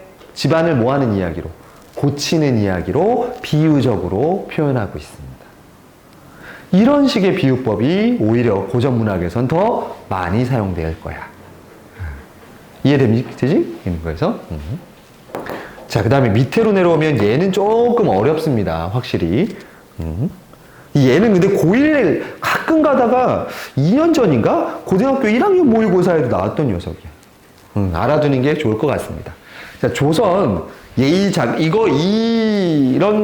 뭐하는 이야기로, 고치는 이야기로 비유적으로 표현하고 있습니다. 이런 식의 비유법이 오히려 고전문학에선 더 많이 사용될 거야. 이해되지? 이런 거에서. 자, 그 다음에 밑으로 내려오면 얘는 조금 어렵습니다. 확실히. 얘는 근데 고1 가끔 가다가 2년 전인가? 고등학교 1학년 모의고사에도 나왔던 녀석이야. 알아두는 게 좋을 것 같습니다. 자, 조선 이런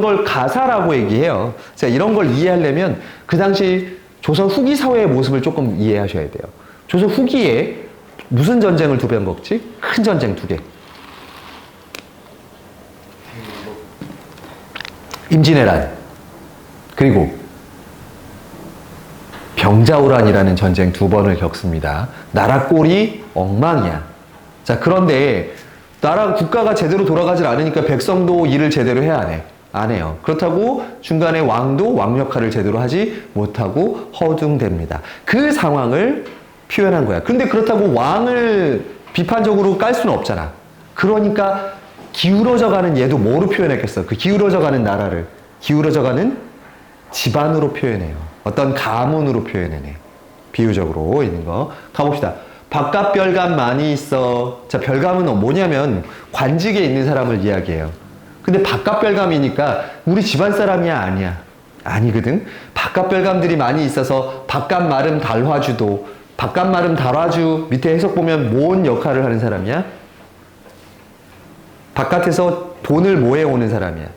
걸 가사라고 얘기해요. 자, 이런 걸 이해하려면 그 당시 조선 후기 사회의 모습을 조금 이해하셔야 돼요. 조선 후기에 무슨 전쟁을 두 번 겪지? 큰 전쟁 두 개. 임진왜란. 그리고 병자호란이라는 전쟁 두 번을 겪습니다. 나라 꼴이 엉망이야. 자, 그런데 국가가 제대로 돌아가질 않으니까 백성도 일을 제대로 해야 안 해. 안 해요. 그렇다고 중간에 왕도 왕 역할을 제대로 하지 못하고 허둥댑니다. 그 상황을 표현한 거야. 근데 그렇다고 왕을 비판적으로 깔 수는 없잖아. 그러니까 기울어져 가는 얘도 뭐로 표현했겠어? 그 기울어져 가는 나라를 기울어져 가는 집안으로 표현해요. 어떤 가문으로 표현해내. 비유적으로 있는 거. 가봅시다. 바깥 별감 많이 있어. 자, 별감은 뭐냐면 관직에 있는 사람을 이야기해요. 근데 바깥 별감이니까 우리 집안 사람이야, 아니야? 아니거든. 바깥 별감들이 많이 있어서 바깥 마름 달화주도, 바깥 마름 달화주 밑에 해석 보면 뭔 역할을 하는 사람이야? 바깥에서 돈을 모해오는 사람이야.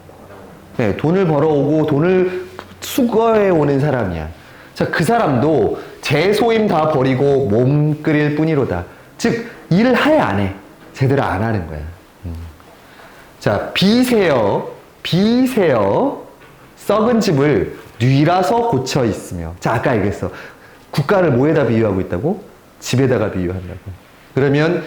네, 돈을 벌어오고 돈을 수거해 오는 사람이야. 자, 그 사람도 제 소임 다 버리고 몸 끓일 뿐이로다. 즉, 일을 해, 안 해? 제대로 안 하는 거야. 자, 비세어, 썩은 집을 뉘라서 고쳐 있으며. 자, 아까 얘기했어. 국가를 뭐에다 비유하고 있다고? 집에다가 비유한다고. 그러면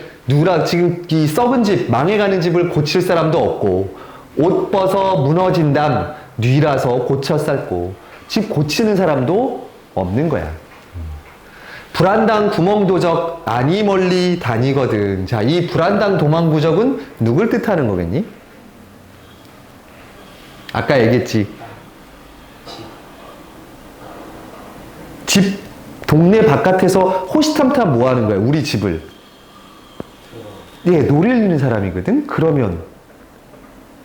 지금 이 썩은 집, 망해가는 집을 고칠 사람도 없고, 옷 벗어 무너진 담, 뉘라서 고쳐 삶고, 집 고치는 사람도 없는 거야. 불안당 구멍도적 아니 멀리 다니거든. 자, 이 불안당 도망부적은 누굴 뜻하는 거겠니? 아까 얘기했지. 집, 동네 바깥에서 호시탐탐 뭐 하는 거야? 우리 집을. 예, 노리는 사람이거든? 그러면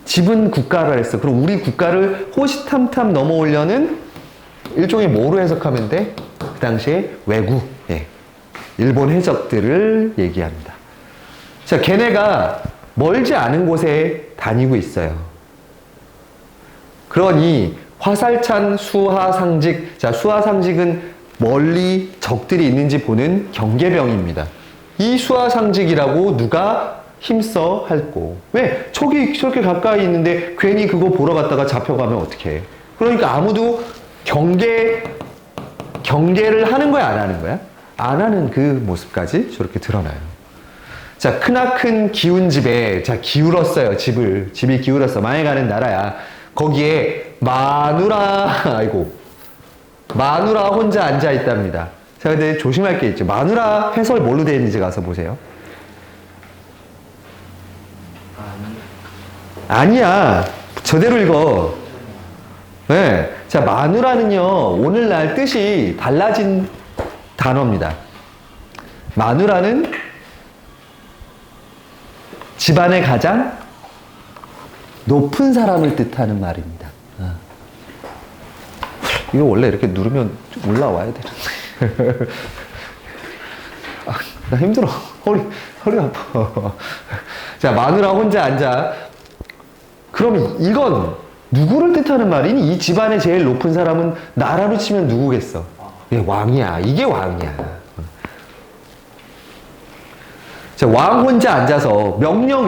집은 국가라 했어. 그럼 우리 국가를 호시탐탐 넘어오려는 일종의 뭐로 해석하면 돼? 그 당시에 왜구, 예, 일본 해적들을 얘기합니다. 자, 걔네가 멀지 않은 곳에 다니고 있어요. 그러니 화살찬 수하상직, 자, 수하상직은 멀리 적들이 있는지 보는 경계병입니다. 이 수하상직이라고 누가 힘써 할꼬. 왜? 저기 저렇게 가까이 있는데 괜히 그거 보러 갔다가 잡혀가면 어떡해. 그러니까 아무도 경계를 하는 거야, 안 하는 거야? 안 하는 그 모습까지 저렇게 드러나요. 자, 크나큰 기운 집에, 자, 기울었어요, 집을. 집이 기울었어. 망해가는 나라야. 거기에 마누라, 아이고, 마누라 혼자 앉아 있답니다. 자, 근데 조심할 게 있죠. 마누라 해설 뭘로 되어 있는지 가서 보세요. 아니야. 저대로 읽어. 네. 자, 마누라는요, 오늘날 뜻이 달라진 단어입니다. 마누라는 집안의 가장 높은 사람을 뜻하는 말입니다. 이거 원래 이렇게 누르면 좀 올라와야 되는데. 나 힘들어. 허리 아파. 자, 마누라 혼자 앉아. 그럼 이건 누구를 뜻하는 말이니? 이 집안의 제일 높은 사람은 나라로 치면 누구겠어? 왕이야. 이게 왕이야. 자, 왕 혼자 앉아서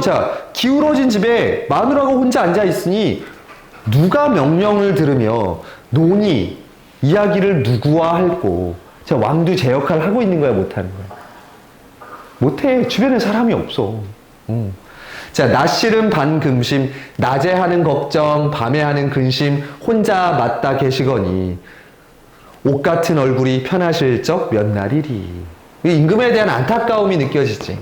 자, 기울어진 집에 마누라가 혼자 앉아 있으니 누가 명령을 들으며 논의, 이야기를 누구와 할꼬. 자, 왕도 제 역할을 하고 있는 거야, 못 하는 거야? 못해. 주변에 사람이 없어. 자, 낮실은 반금심, 낮에 하는 걱정, 밤에 하는 근심, 혼자 맞다 계시거니 옷 같은 얼굴이 편하실 적 몇 날이리. 임금에 대한 안타까움이 느껴지지.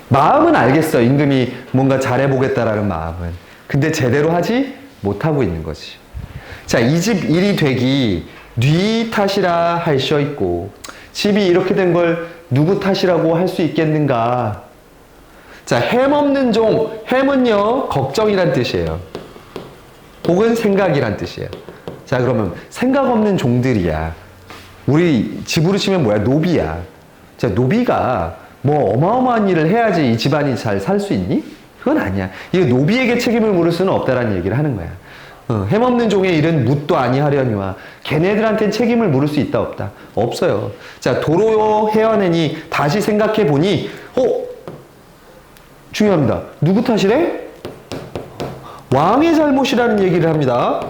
마음은 알겠어. 임금이 뭔가 잘해보겠다라는 마음은. 근데 제대로 하지 못하고 있는 거지. 자, 이 집 일이 되기 네 탓이라 할 수 있고, 집이 이렇게 된 걸 누구 탓이라고 할 수 있겠는가? 자, 햄 없는 종, 햄은요, 걱정이란 뜻이에요. 혹은 생각이란 뜻이에요. 자, 그러면 생각 없는 종들이야. 우리 집으로 치면 뭐야? 노비야. 자, 노비가 뭐 어마어마한 일을 해야지 이 집안이 잘 살 수 있니? 그건 아니야. 이거 노비에게 책임을 물을 수는 없다라는 얘기를 하는 거야. 햄 없는 종의 일은 묻도 아니하려니와 걔네들한테 책임을 물을 수 있다 없다? 없어요. 자, 도로 헤어내니 다시 생각해 보니 중요합니다. 누구 탓이래? 왕의 잘못이라는 얘기를 합니다.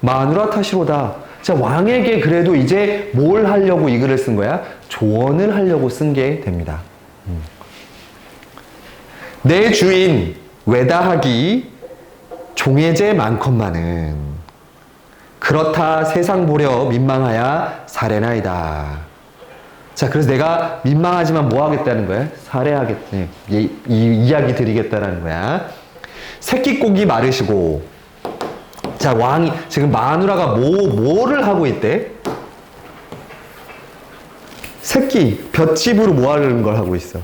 마누라 탓이로다. 자, 왕에게 그래도 이제 뭘 하려고 이 글을 쓴 거야? 조언을 하려고 쓴 게 됩니다. 내 주인 외다하기 종의 죄 많건만은 그렇다 세상 보려 민망하야 사례나이다. 자, 그래서 내가 민망하지만 뭐 하겠다는 거야? 살해하겠다. 이야기 드리겠다라는 거야. 새끼고기 마르시고. 자, 왕이 지금 마누라가 뭐를 하고 있대? 새끼 볏짚으로 뭐 하려는 걸 하고 있어?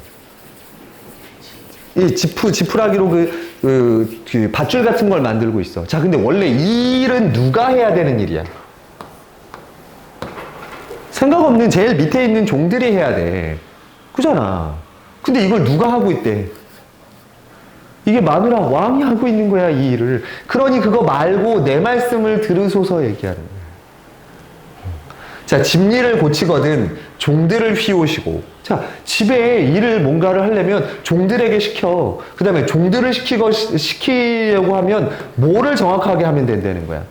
이 지푸라기로 그 밧줄 같은 걸 만들고 있어. 자, 근데 원래 이 일은 누가 해야 되는 일이야? 생각 없는 제일 밑에 있는 종들이 해야 돼. 그잖아. 근데 이걸 누가 하고 있대? 이게 마누라 왕이 하고 있는 거야, 이 일을. 그러니 그거 말고 내 말씀을 들으소서 얘기하는 거야. 자, 집일을 고치거든 종들을 휘오시고. 자, 집에 일을 뭔가를 하려면 종들에게 시켜. 그 다음에 종들을 시키려고 하면 뭐를 정확하게 하면 된다는 거야?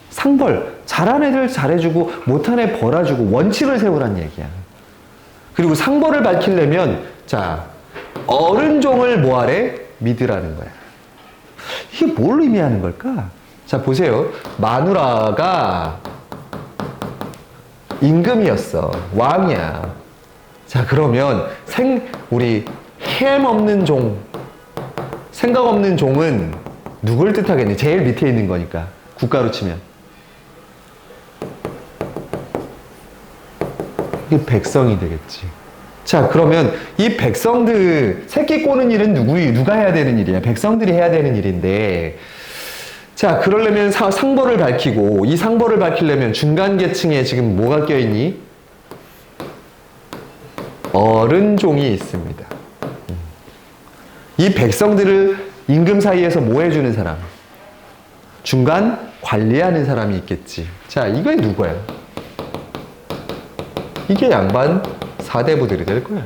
상벌. 잘한 애들 잘해주고 못한 애 벌어주고 원칙을 세우란 얘기야. 그리고 상벌을 밝히려면 자, 어른종을 뭐하래? 믿으라는 거야. 이게 뭘 의미하는 걸까? 자, 보세요. 마누라가 임금이었어. 왕이야. 자, 그러면 우리 햄 없는 종, 생각 없는 종은 누굴 뜻하겠니? 제일 밑에 있는 거니까. 국가로 치면. 이게 백성이 되겠지. 자, 그러면 이 백성들, 새끼 꼬는 일은 누가 해야 되는 일이야? 백성들이 해야 되는 일인데, 자, 그러려면 상벌을 밝히고, 이 상벌을 밝히려면 중간 계층에 지금 뭐가 껴있니? 어른종이 있습니다. 이 백성들을 임금 사이에서 뭐 해주는 사람? 중간 관리하는 사람이 있겠지. 자, 이게 누구야? 이게 양반 사대부들이 될 거야.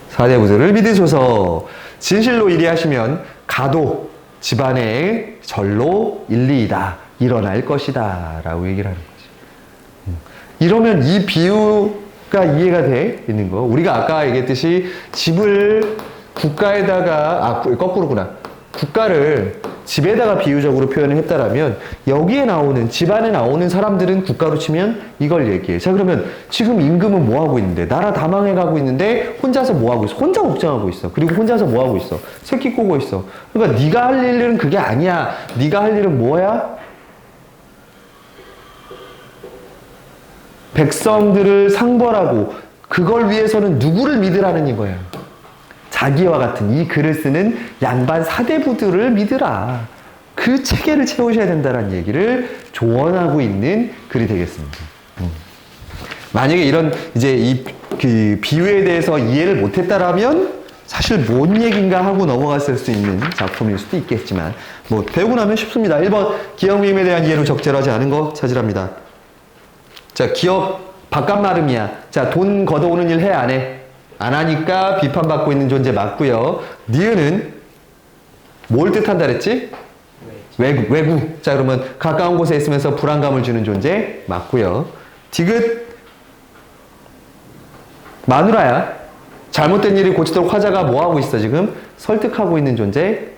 사대부들을 믿으소서. 진실로 일이하시면 가도 집안의 절로 일리이다. 일어날 것이다. 라고 얘기를 하는 거지. 이러면 이 비유가 이해가 돼 있는 거. 우리가 아까 얘기했듯이 집을 국가에다가, 거꾸로구나. 국가를 집에다가 비유적으로 표현을 했다라면 여기에 나오는, 집안에 나오는 사람들은 국가로 치면 이걸 얘기해. 자, 그러면 지금 임금은 뭐 하고 있는데? 나라 다 망해가고 있는데 혼자서 뭐 하고 있어? 혼자 걱정하고 있어. 그리고 혼자서 뭐 하고 있어? 새끼 꼬고 있어. 그러니까 네가 할 일은 그게 아니야. 네가 할 일은 뭐야? 백성들을 상벌하고 그걸 위해서는 누구를 믿으라는 이거야. 자기와 같은 이 글을 쓰는 양반 사대부들을 믿으라. 그 체계를 채우셔야 된다는 얘기를 조언하고 있는 글이 되겠습니다. 만약에 이런 이제 그 비유에 대해서 이해를 못했다라면 사실 뭔 얘긴가 하고 넘어갔을 수 있는 작품일 수도 있겠지만 뭐 배우고 나면 쉽습니다. 1번 기업임에 대한 이해로 적절하지 않은 거 찾으랍니다. 자, 기업 바깥 마름이야. 자, 돈 걷어오는 일 해 안 해? 안 하니까 비판받고 있는 존재 맞고요. 니은은 뭘 뜻한다 그랬지? 외구. 자, 그러면 가까운 곳에 있으면서 불안감을 주는 존재 맞고요. 디귿 마누라야. 잘못된 일을 고치도록 화자가 뭐 하고 있어 지금? 설득하고 있는 존재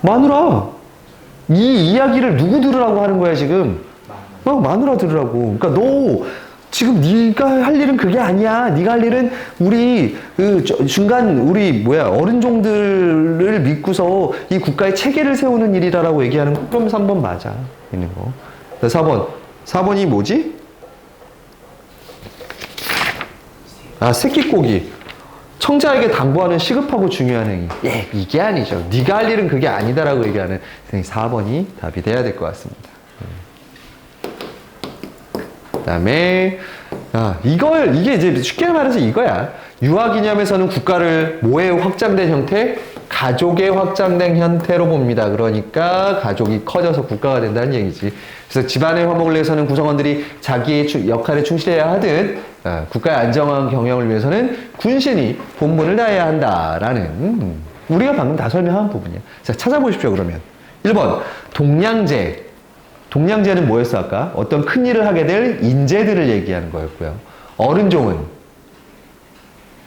마누라. 이 이야기를 누구 들으라고 하는 거야 지금? 마누라 들으라고. 그러니까 너 지금 네가 할 일은 그게 아니야. 네가 할 일은 우리 중간 우리 어른종들을 믿고서 이 국가의 체계를 세우는 일이라고 얘기하는 거. 그럼 3번 맞아. 있는 거. 4번이 뭐지? 새끼꼬기. 청자에게 당부하는 시급하고 중요한 행위. 예, 이게 아니죠. 네가 할 일은 그게 아니다라고 얘기하는 4번이 답이 돼야 될 것 같습니다. 그다음에 이게 이제 쉽게 말해서 이거야. 유아기념에서는 국가를 뭐의 확장된 형태? 가족의 확장된 형태로 봅니다. 그러니까 가족이 커져서 국가가 된다는 얘기지. 그래서 집안의 화목을 위해서는 구성원들이 자기의 역할에 충실해야 하듯 국가의 안정한 경영을 위해서는 군신이 본분을 다해야 한다라는 우리가 방금 다 설명한 부분이야. 자, 찾아보십시오. 그러면 1번 동량제. 동량제는 뭐였어 아까? 어떤 큰 일을 하게 될 인재들을 얘기하는 거였고요. 어른종은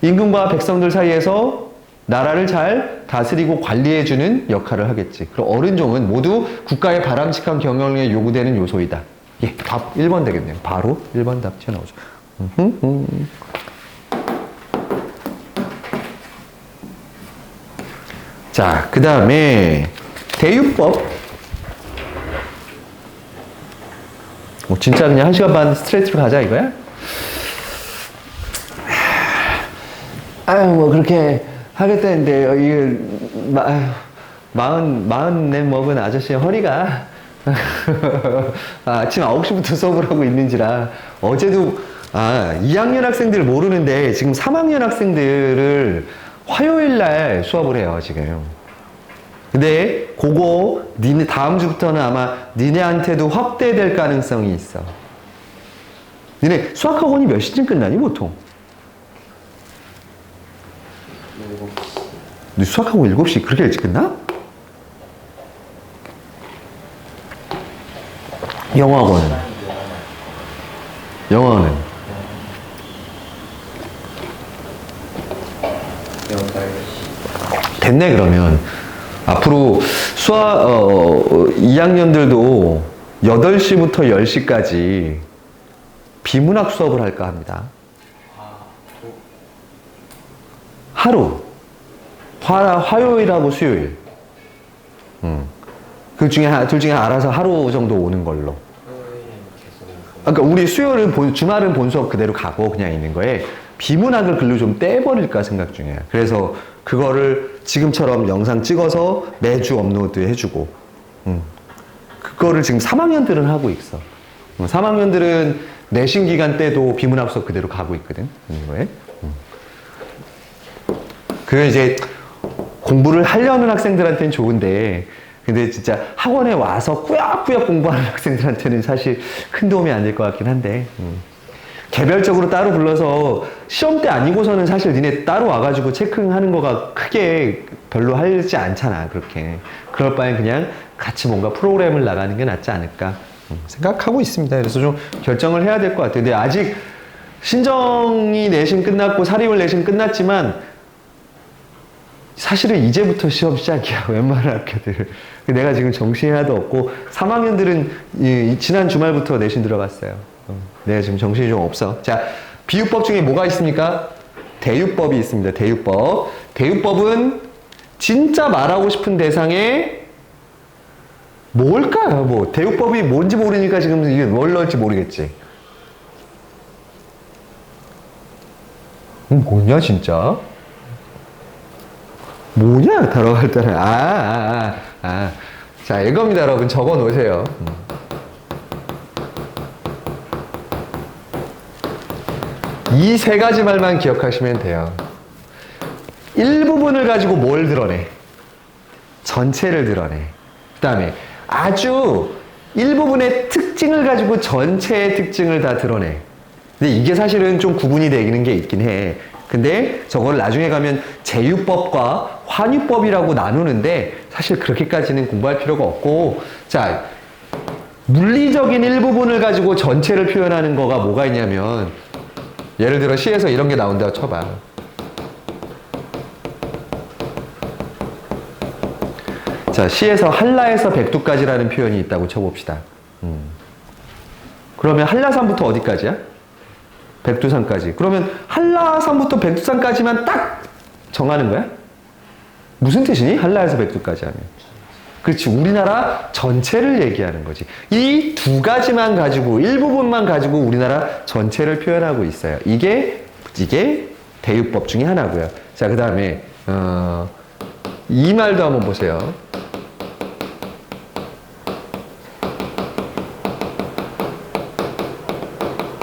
임금과 백성들 사이에서 나라를 잘 다스리고 관리해주는 역할을 하겠지. 그리고 어른종은 모두 국가의 바람직한 경영에 요구되는 요소이다. 예, 답 1번 되겠네요. 바로 1번 답 튀어나오죠. 자, 그 다음에 대유법. 진짜 그냥 1시간 반 스트레이트로 가자 이거야? 그렇게 하겠다는데 이게 마흔 먹은 아저씨의 허리가 아침 9시부터 수업을 하고 있는지라 어제도 2학년 학생들 모르는데 지금 3학년 학생들을 화요일 날 수업을 해요 지금. 근데 그거 니네 다음 주부터는 아마 니네한테도 확대될 가능성이 있어. 니네 수학학원이 몇 시쯤 끝나니 보통? 너 수학학원 7시 그렇게 일찍 끝나? 영어학원은? 됐네 그러면. 앞으로 수학 2학년들도 8시부터 10시까지 비문학 수업을 할까 합니다. 하루. 화요일하고 수요일. 둘 중에 알아서 하루 정도 오는 걸로. 그러니까 우리 수요일은 주말은 본수업 그대로 가고 그냥 있는 거에 비문학을 글로 좀 떼버릴까 생각 중이에요. 그래서 그거를 지금처럼 영상 찍어서 매주 업로드 해주고, 그거를 지금 3학년들은 하고 있어. 3학년들은 내신 기간 때도 비문학 수업 그대로 가고 있거든. 거에. 그게 이제 공부를 하려는 학생들한테는 좋은데, 근데 진짜 학원에 와서 꾸역꾸역 공부하는 학생들한테는 사실 큰 도움이 안 될 것 같긴 한데, 개별적으로 따로 불러서 시험 때 아니고서는 사실 니네 따로 와가지고 체크하는 거가 크게 별로 하지 않잖아, 그렇게. 그럴 바엔 그냥 같이 뭔가 프로그램을 나가는 게 낫지 않을까 생각하고 있습니다. 그래서 좀 결정을 해야 될 것 같아요. 근데 아직 신정이 내신 끝났고 사립을 내신 끝났지만 사실은 이제부터 시험 시작이야, 웬만한 학교들. 내가 지금 정신이 하나도 없고 3학년들은 지난 주말부터 내신 들어갔어요. 내가 지금 정신이 좀 없어. 자, 비유법 중에 뭐가 있습니까? 대유법이 있습니다. 대유법. 대유법은 진짜 말하고 싶은 대상에 뭘까요? 뭐 대유법이 뭔지 모르니까 지금 이게 뭘 넣을지 모르겠지. 뭐냐 진짜? 뭐냐 다뤄갈 때는 자, 이겁니다, 여러분. 적어 놓으세요. 이 세 가지 말만 기억하시면 돼요. 일부분을 가지고 뭘 드러내? 전체를 드러내. 그 다음에 아주 일부분의 특징을 가지고 전체의 특징을 다 드러내. 근데 이게 사실은 좀 구분이 되는 게 있긴 해. 근데 저걸 나중에 가면 제유법과 환유법이라고 나누는데 사실 그렇게까지는 공부할 필요가 없고, 자, 물리적인 일부분을 가지고 전체를 표현하는 거가 뭐가 있냐면, 예를 들어 시에서 이런 게 나온다고 쳐봐. 자, 시에서 한라에서 백두까지라는 표현이 있다고 쳐봅시다. 그러면 한라산부터 어디까지야? 백두산까지. 그러면 한라산부터 백두산까지만 딱 정하는 거야? 무슨 뜻이니? 한라에서 백두까지 하면. 그렇지. 우리나라 전체를 얘기하는 거지. 이 두 가지만 가지고, 일부분만 가지고 우리나라 전체를 표현하고 있어요. 이게 대유법 중에 하나고요. 자, 그 다음에 이 말도 한번 보세요.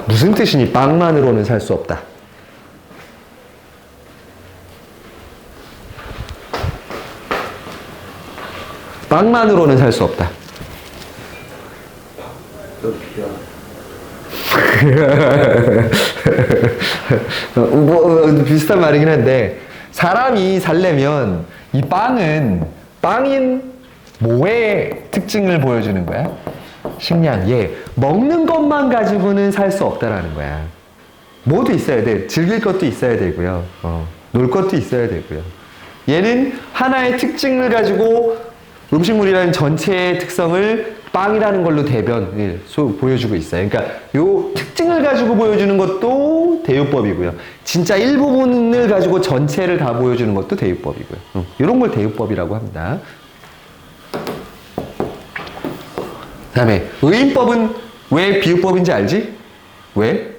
무슨 뜻이니? 빵만으로는 살 수 없다. 빵만으로는 살 수 없다. 뭐 비슷한 말이긴 한데, 사람이 살려면 이 빵인 뭐의 특징을 보여주는 거야? 식량. 먹는 것만 가지고는 살 수 없다라는 거야. 뭐도 있어야 돼. 즐길 것도 있어야 되고요. 놀 것도 있어야 되고요. 얘는 하나의 특징을 가지고 음식물이라는 전체의 특성을 빵이라는 걸로 보여주고 있어요. 그러니까 요 특징을 가지고 보여주는 것도 대유법이고요. 진짜 일부분을 가지고 전체를 다 보여주는 것도 대유법이고요. 이런 걸 대유법이라고 합니다. 그 다음에 의인법은 왜 비유법인지 알지? 왜?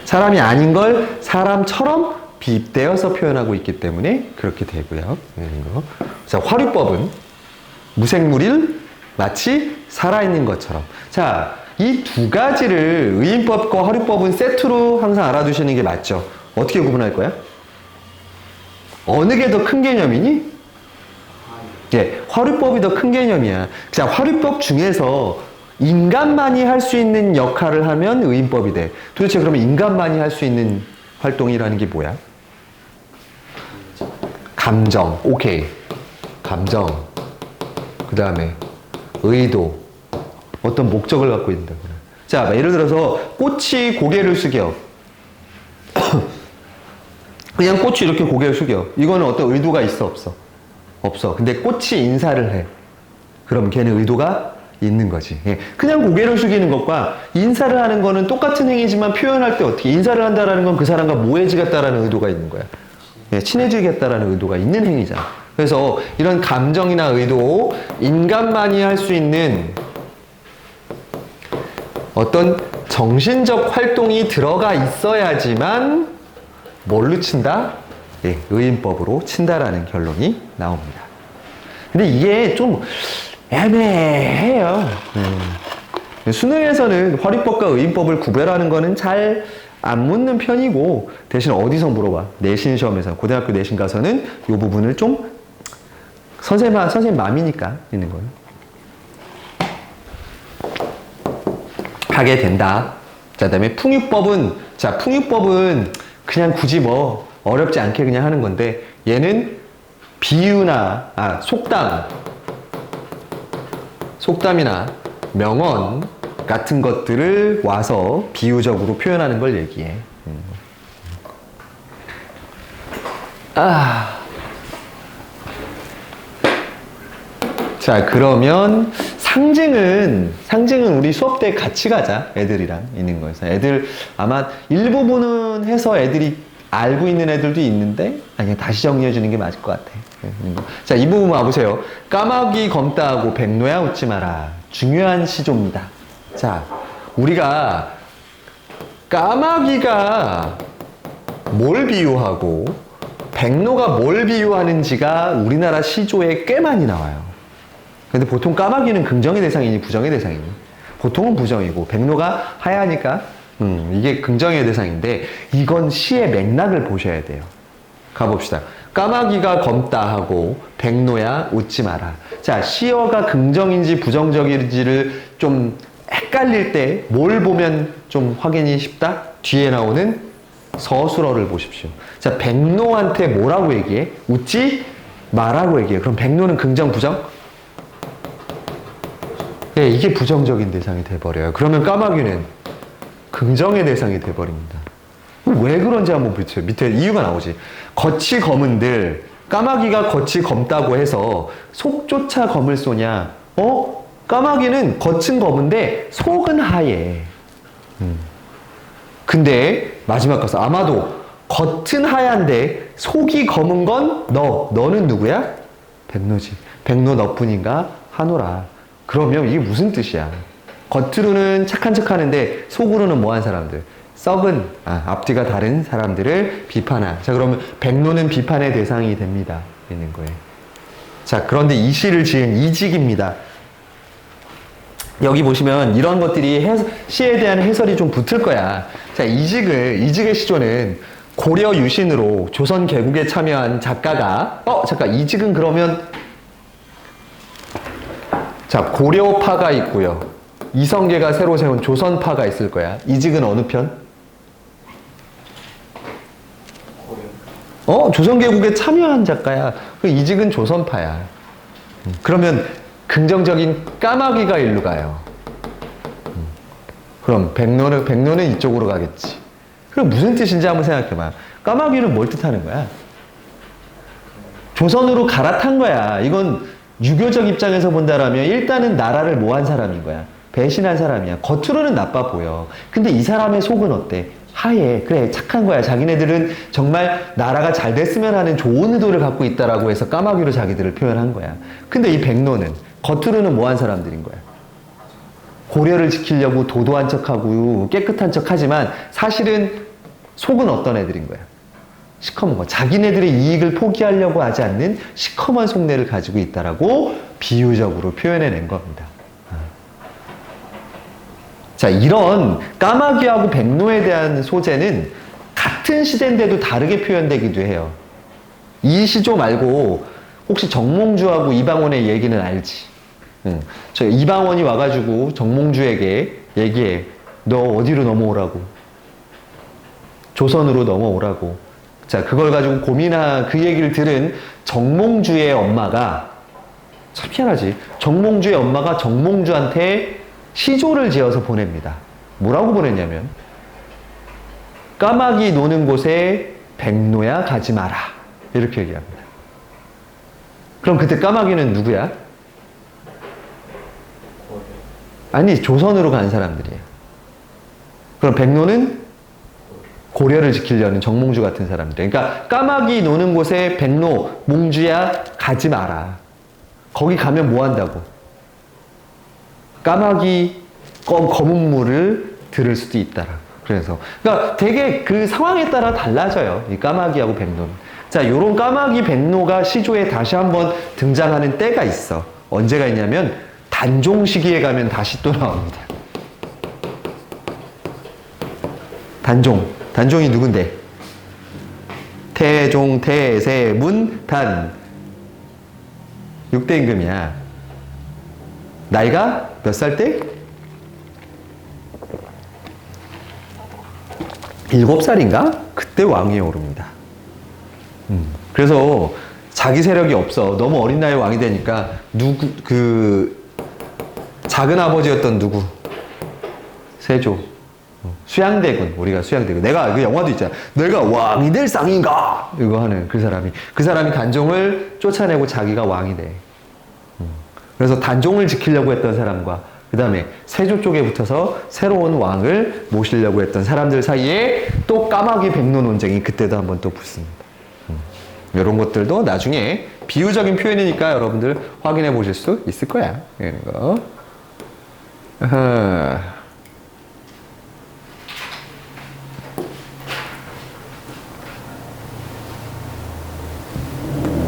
사람이 아닌 걸 사람처럼 비입되어서 표현하고 있기 때문에 그렇게 되고요. 자, 화류법은 무생물일 마치 살아있는 것처럼. 자, 이 두 가지를 의인법과 화류법은 세트로 항상 알아두시는 게 맞죠. 어떻게 구분할 거야? 어느 게 더 큰 개념이니? 화류법이 더 큰 개념이야. 자, 화류법 중에서 인간만이 할 수 있는 역할을 하면 의인법이 돼. 도대체 그러면 인간만이 할 수 있는 활동이라는 게 뭐야? 감정. 오케이. 감정. 그 다음에 의도. 어떤 목적을 갖고 있다. 자, 예를 들어서 꽃이 고개를 숙여. 그냥 꽃이 이렇게 고개를 숙여. 이거는 어떤 의도가 있어, 없어? 없어. 근데 꽃이 인사를 해. 그럼 걔는 의도가 있는 거지. 그냥 고개를 숙이는 것과 인사를 하는 거는 똑같은 행위지만 표현할 때 어떻게, 인사를 한다라는 건 그 사람과 모해지겠다라는 의도가 있는 거야. 친해지겠다라는 의도가 있는 행위잖아. 그래서 이런 감정이나 의도, 인간만이 할 수 있는 어떤 정신적 활동이 들어가 있어야지만 뭘로 친다? 의인법으로 친다라는 결론이 나옵니다. 근데 이게 좀 애매해요. 수능에서는 화류법과 의인법을 구별하는 거는 잘 안 묻는 편이고, 대신 어디서 물어봐? 내신 시험에서, 고등학교 내신 가서는 이 부분을 좀 선생님 마음이니까 있는 거예요. 하게 된다. 자, 그다음에 풍유법은, 자, 풍유법은 그냥 굳이 뭐 어렵지 않게 그냥 하는 건데, 얘는 비유나 속담이나 명언 같은 것들을 와서 비유적으로 표현하는 걸 얘기해. 자, 그러면 상징은 우리 수업 때 같이 가자. 애들이랑 있는 거에서. 애들 아마 일부분은 해서 애들이 알고 있는 애들도 있는데, 아니, 다시 정리해 주는 게 맞을 것 같아. 자, 이 부분 와보세요. 까마귀 검다하고 백로야 웃지 마라. 중요한 시조입니다. 자, 우리가 까마귀가 뭘 비유하고 백로가 뭘 비유하는지가 우리나라 시조에 꽤 많이 나와요. 근데 보통 까마귀는 긍정의 대상이니 부정의 대상이니? 보통은 부정이고, 백로가 하야니까 이게 긍정의 대상인데, 이건 시의 맥락을 보셔야 돼요. 가봅시다. 까마귀가 검다 하고 백로야 웃지 마라. 자, 시어가 긍정인지 부정적인지를 좀 헷갈릴 때 뭘 보면 좀 확인이 쉽다? 뒤에 나오는 서술어를 보십시오. 자, 백로한테 뭐라고 얘기해? 웃지 마라고 얘기해. 그럼 백로는 긍정, 부정? 네, 이게 부정적인 대상이 돼버려요. 그러면 까마귀는 긍정의 대상이 돼버립니다. 왜 그런지 한번 보세요. 밑에 이유가 나오지. 겉이 검은들, 까마귀가 겉이 검다고 해서 속조차 검을 쏘냐? 까마귀는 겉은 검은데 속은 하얘. 근데 마지막 가서 아마도 겉은 하얀데 속이 검은 건 너는 누구야? 백로지. 백로 너뿐인가 하노라. 그러면 이게 무슨 뜻이야? 겉으로는 착한 척 하는데 속으로는 뭐한 사람들? 썩은, 앞뒤가 다른 사람들을 비판하. 자, 그러면 백로는 비판의 대상이 됩니다. 있는 거예요. 자, 그런데 이 시를 지은 이직입니다. 여기 보시면 이런 것들이 시에 대한 해설이 좀 붙을 거야. 자, 이직의 시조는 고려 유신으로 조선 개국에 참여한 작가가, 잠깐, 이직은 그러면, 자, 고려파가 있고요. 이성계가 새로 세운 조선파가 있을 거야. 이직은 어느 편? 조선개국에 참여한 작가야. 그 이직은 조선파야. 그러면 긍정적인 까마귀가 일로 가요. 그럼 백로는 이쪽으로 가겠지. 그럼 무슨 뜻인지 한번 생각해봐. 까마귀는 뭘 뜻하는 거야? 조선으로 갈아탄 거야. 이건 유교적 입장에서 본다라면 일단은 나라를 뭐한 사람인 거야? 배신한 사람이야. 겉으로는 나빠 보여. 근데 이 사람의 속은 어때? 하얘. 그래, 착한 거야. 자기네들은 정말 나라가 잘 됐으면 하는 좋은 의도를 갖고 있다라고 해서 까마귀로 자기들을 표현한 거야. 근데 이 백로는 겉으로는 뭐한 사람들인 거야? 고려를 지키려고 도도한 척하고 깨끗한 척하지만 사실은 속은 어떤 애들인 거야? 시커먼 거. 자기네들의 이익을 포기하려고 하지 않는 시커먼 속내를 가지고 있다라고 비유적으로 표현해낸 겁니다. 자, 이런 까마귀하고 백로에 대한 소재는 같은 시대인데도 다르게 표현되기도 해요. 이 시조 말고 혹시 정몽주하고 이방원의 얘기는 알지? 저 이방원이 와가지고 정몽주에게 얘기해. 너 어디로 넘어오라고? 조선으로 넘어오라고. 자, 그걸 가지고 그 얘기를 들은 정몽주의 엄마가, 참 희한하지? 정몽주의 엄마가 정몽주한테 시조를 지어서 보냅니다. 뭐라고 보냈냐면, 까마귀 노는 곳에 백로야 가지 마라. 이렇게 얘기합니다. 그럼 그때 까마귀는 누구야? 아니, 조선으로 간 사람들이에요. 그럼 백로는 고려를 지키려는 정몽주 같은 사람들. 그러니까 까마귀 노는 곳에 백로, 몽주야 가지 마라. 거기 가면 뭐 한다고? 까마귀 검은 물을 들을 수도 있다라. 그래서 그러니까 되게 그 상황에 따라 달라져요. 이 까마귀하고 백로는. 자, 요런 까마귀 백로가 시조에 다시 한번 등장하는 때가 있어. 언제가 있냐면 단종 시기에 가면 다시 또 나옵니다. 단종이 누군데? 태종, 태세, 문, 단. 6대 임금이야. 나이가 몇 살 때? 7살인가? 그때 왕위에 오릅니다. 그래서 자기 세력이 없어. 너무 어린 나이에 왕이 되니까 작은 아버지였던 누구? 세조. 수양대군. 우리가 수양대군. 내가 그 영화도 있잖아. 내가 왕이 될 상인가? 이거 하는 그 사람이 단종을 쫓아내고 자기가 왕이 돼. 그래서 단종을 지키려고 했던 사람과 그 다음에 세조 쪽에 붙어서 새로운 왕을 모시려고 했던 사람들 사이에 또 까마귀 백로 논쟁이 그때도 한번 또 붙습니다. 이런 것들도 나중에 비유적인 표현이니까 여러분들 확인해 보실 수 있을 거야. 이런 거.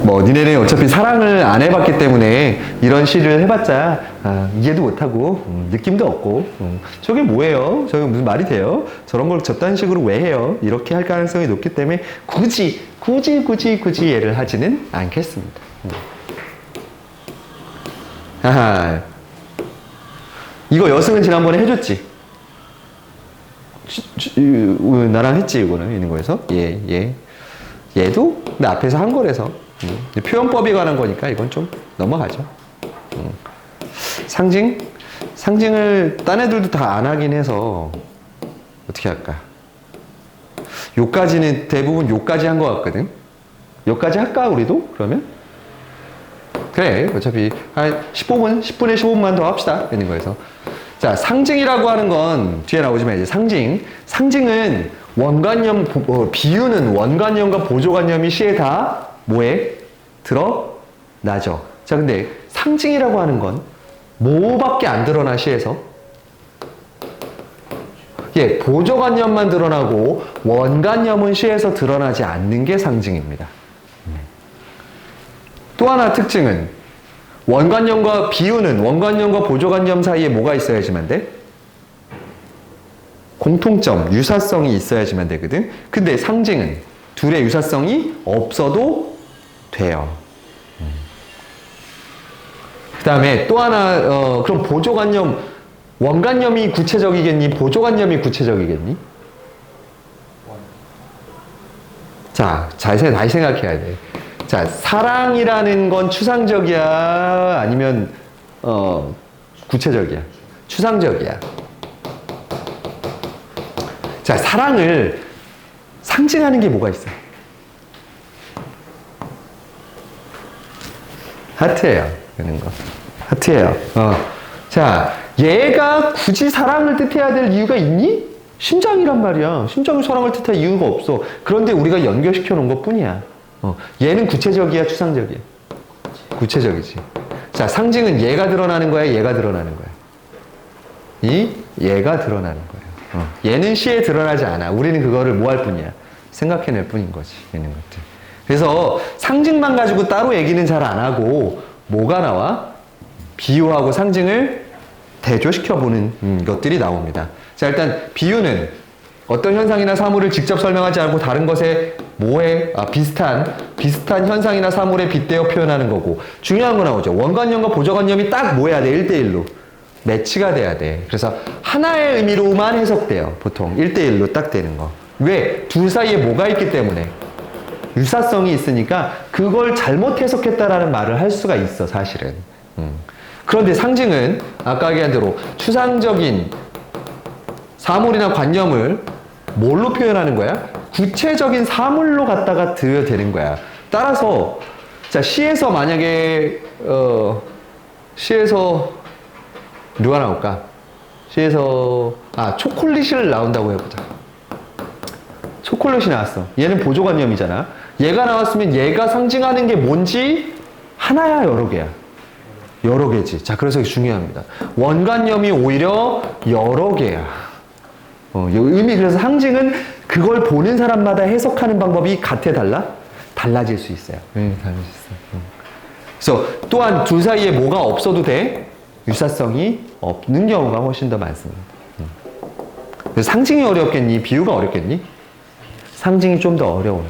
뭐 니네는 어차피 사랑을 안 해봤기 때문에 이런 시를 해봤자 이해도 못하고 느낌도 없고 저게 뭐예요? 저게 무슨 말이 돼요? 저런 걸 저딴 식으로 왜 해요? 이렇게 할 가능성이 높기 때문에 굳이 얘를 하지는 않겠습니다. 아하, 이거 여승은 지난번에 해줬지? 나랑 했지 이거는 있는 거에서 얘도 나 앞에서 한 거라서 표현법에 관한 거니까 이건 좀 넘어가죠. 상징을 딴 애들도 다 안 하긴 해서 어떻게 할까? 요까지는 대부분 요까지 한 거 같거든. 요까지 할까 우리도? 그러면? 그래 어차피 한 10분에 15분만 더 합시다 있는 거에서. 자, 상징이라고 하는 건 뒤에 나오지만 이제 상징은 원관념, 비유는 원관념과 보조관념이 시에 다 뭐에 드러나죠. 자, 근데 상징이라고 하는 건 뭐밖에 안 드러나 시에서? 보조관념만 드러나고 원관념은 시에서 드러나지 않는 게 상징입니다. 또 하나 특징은 원관념과 비유는 원관념과 보조관념 사이에 뭐가 있어야지만 돼? 공통점, 유사성이 있어야지만 되거든. 근데 상징은 둘의 유사성이 없어도 돼요. 그 다음에 또 하나 그럼 보조관념, 원관념이 구체적이겠니? 보조관념이 구체적이겠니? 자, 다시 생각해야 돼. 자, 사랑이라는 건 추상적이야? 아니면 구체적이야? 추상적이야. 자, 사랑을 상징하는 게 뭐가 있어? 하트예요. 이런 거. 하트예요. 자, 얘가 굳이 사랑을 뜻해야 될 이유가 있니? 심장이란 말이야. 심장이 사랑을 뜻할 이유가 없어. 그런데 우리가 연결시켜 놓은 것 뿐이야. 얘는 구체적이야, 추상적이야? 구체적이지. 자, 상징은 얘가 드러나는 거야, 얘가 드러나는 거야? 얘가 드러나는 거야. 얘는 시에 드러나지 않아. 우리는 그거를 뭐 할 뿐이야? 생각해낼 뿐인 거지. 있는 것들. 그래서 상징만 가지고 따로 얘기는 잘 안 하고 뭐가 나와? 비유하고 상징을 대조시켜보는 것들이 나옵니다. 자, 일단 비유는 어떤 현상이나 사물을 직접 설명하지 않고 다른 것에 비슷한 현상이나 사물에 빗대어 표현하는 거고, 중요한 거 나오죠. 원관념과 보조관념이 딱 뭐 해야 돼? 1대1로. 매치가 돼야 돼. 그래서 하나의 의미로만 해석돼요. 보통 1대1로 딱 되는 거. 왜? 둘 사이에 뭐가 있기 때문에. 유사성이 있으니까 그걸 잘못 해석했다라는 말을 할 수가 있어, 사실은. 그런데 상징은 아까 얘기한 대로 추상적인 사물이나 관념을 뭘로 표현하는 거야? 구체적인 사물로 갖다가 드려야 되는 거야. 따라서 자, 시에서 만약에 시에서 누가 나올까? 시에서 초콜릿을 나온다고 해보자. 초콜릿이 나왔어. 얘는 보조관념이잖아. 얘가 나왔으면 얘가 상징하는 게 뭔지 하나야, 여러 개야? 여러 개지. 자, 그래서 이게 중요합니다. 원관념이 오히려 여러 개야. 의미, 그래서 상징은 그걸 보는 사람마다 해석하는 방법이 같아, 달라? 달라질 수 있어요. 달라질 수 있어요. 그래서 또한 둘 사이에 뭐가 없어도 돼? 유사성이 없는 경우가 훨씬 더 많습니다. 그래서 상징이 어렵겠니? 비유가 어렵겠니? 상징이 좀 더 어려워요.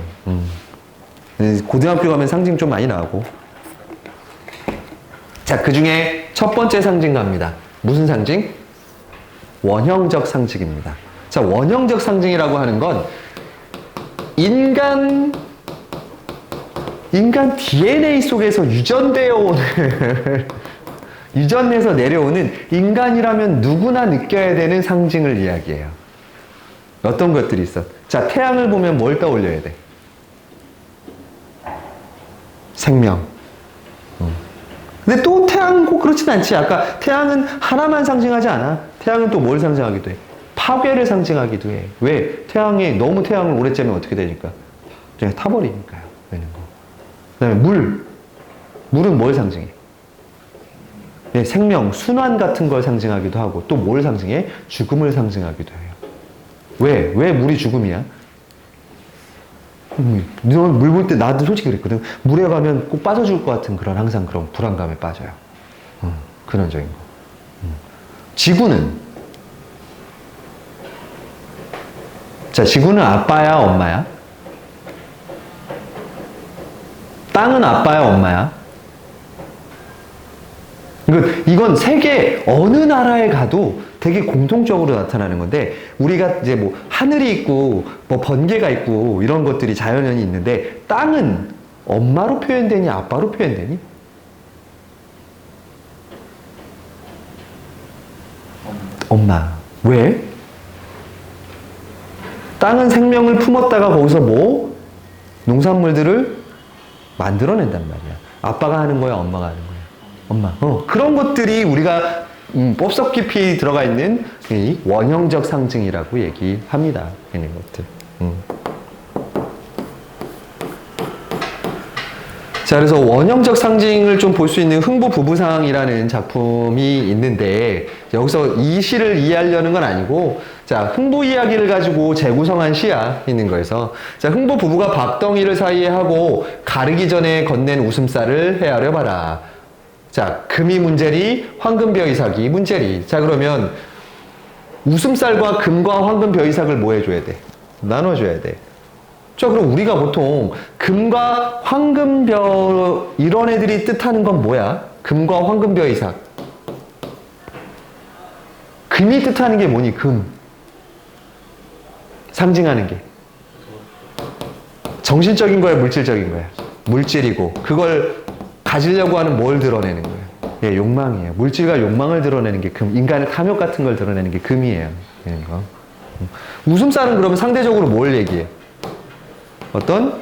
고등학교 가면 상징 좀 많이 나오고. 자, 그 중에 첫 번째 상징 갑니다. 무슨 상징? 원형적 상징입니다. 자, 원형적 상징이라고 하는 건 인간 DNA 속에서 유전되어 오는 유전에서 내려오는 인간이라면 누구나 느껴야 되는 상징을 이야기해요. 어떤 것들이 있어? 자, 태양을 보면 뭘 떠올려야 돼? 생명. 근데 또 태양 꼭 그렇진 않지. 아까 태양은 하나만 상징하지 않아. 태양은 또 뭘 상징하기도 해? 파괴를 상징하기도 해. 왜? 너무 태양을 오래 쬐면 어떻게 되니까? 그냥 타버리니까요. 되는 거. 그 다음에 물은 뭘 상징해? 네, 생명, 순환 같은 걸 상징하기도 하고, 또 뭘 상징해? 죽음을 상징하기도 해요. 왜 물이 죽음이야? 물 볼 때 나도 솔직히 그랬거든. 물에 가면 꼭 빠져줄 것 같은 항상 그런 불안감에 빠져요. 근원적인 거. 지구는? 자, 지구는 아빠야, 엄마야? 땅은 아빠야, 엄마야? 이건 세계 어느 나라에 가도 되게 공통적으로 나타나는 건데, 우리가 이제 뭐 하늘이 있고 뭐 번개가 있고 이런 것들이 자연현이 있는데, 땅은 엄마로 표현되니 아빠로 표현되니? 엄마. 왜? 땅은 생명을 품었다가 거기서 뭐 농산물들을 만들어낸단 말이야. 아빠가 하는 거야, 엄마가 하는 거야? 엄마. 그런 것들이 우리가 법석 깊이 들어가 있는 이 원형적 상징이라고 얘기합니다. 이런 것들. 자, 그래서 원형적 상징을 좀 볼 수 있는 흥부부부상이라는 작품이 있는데, 여기서 이 시를 이해하려는 건 아니고, 자, 흥부 이야기를 가지고 재구성한 시야 있는 거에서, 자, 흥부부부가 밥덩이를 사이에 하고 가르기 전에 건넨 웃음살을 헤아려 봐라. 자, 금이 문제리, 황금 벼이삭이 문제리. 자, 그러면 웃음살과 금과 황금 벼이삭을 뭐 해줘야 돼? 나눠줘야 돼. 자, 그럼 우리가 보통 금과 황금벼 이런 애들이 뜻하는 건 뭐야? 금과 황금벼 이삭. 금이 뜻하는 게 뭐니? 금. 상징하는 게. 정신적인 거야, 물질적인 거야? 물질이고, 그걸 가지려고 하는 뭘 드러내는 거예요? 예, 욕망이에요. 물질과 욕망을 드러내는 게 금. 인간의 탐욕 같은 걸 드러내는 게 금이에요. 이런 거. 웃음살은 그러면 상대적으로 뭘 얘기해? 어떤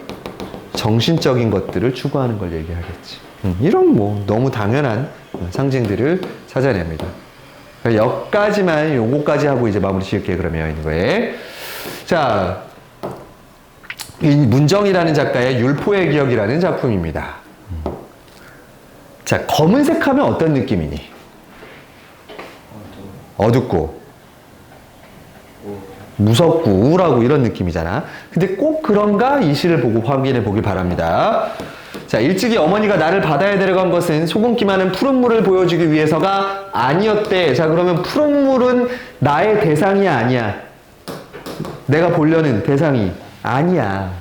정신적인 것들을 추구하는 걸 얘기하겠지. 이런 뭐 너무 당연한 상징들을 찾아냅니다. 여기까지만, 요거까지 하고 이제 마무리 지을게, 그러면 이거에. 자, 이 문정이라는 작가의 율포의 기억이라는 작품입니다. 자, 검은색 하면 어떤 느낌이니? 어둡고 무섭고 우울하고 이런 느낌이잖아. 근데 꼭 그런가? 이 시를 보고 확인해 보길 바랍니다. 자, 일찍이 어머니가 나를 바다에 데려간 것은 소금기 많은 푸른 물을 보여주기 위해서가 아니었대. 자, 그러면 푸른 물은 나의 대상이 아니야. 내가 보려는 대상이 아니야.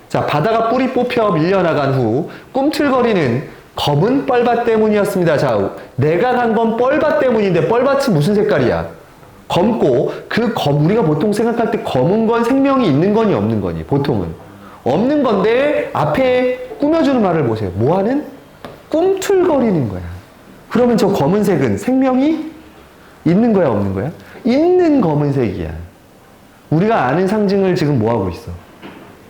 자, 바다가 뿌리 뽑혀 밀려나간 후 꿈틀거리는 검은 뻘밭 때문이었습니다. 자, 내가 간 건 뻘밭 때문인데, 뻘밭은 무슨 색깔이야? 검고, 우리가 보통 생각할 때 검은 건 생명이 있는 거니 없는 거니? 보통은 없는 건데 앞에 꾸며주는 말을 보세요. 뭐하는? 꿈틀거리는 거야. 그러면 저 검은색은 생명이 있는 거야, 없는 거야? 있는 검은색이야. 우리가 아는 상징을 지금 뭐하고 있어?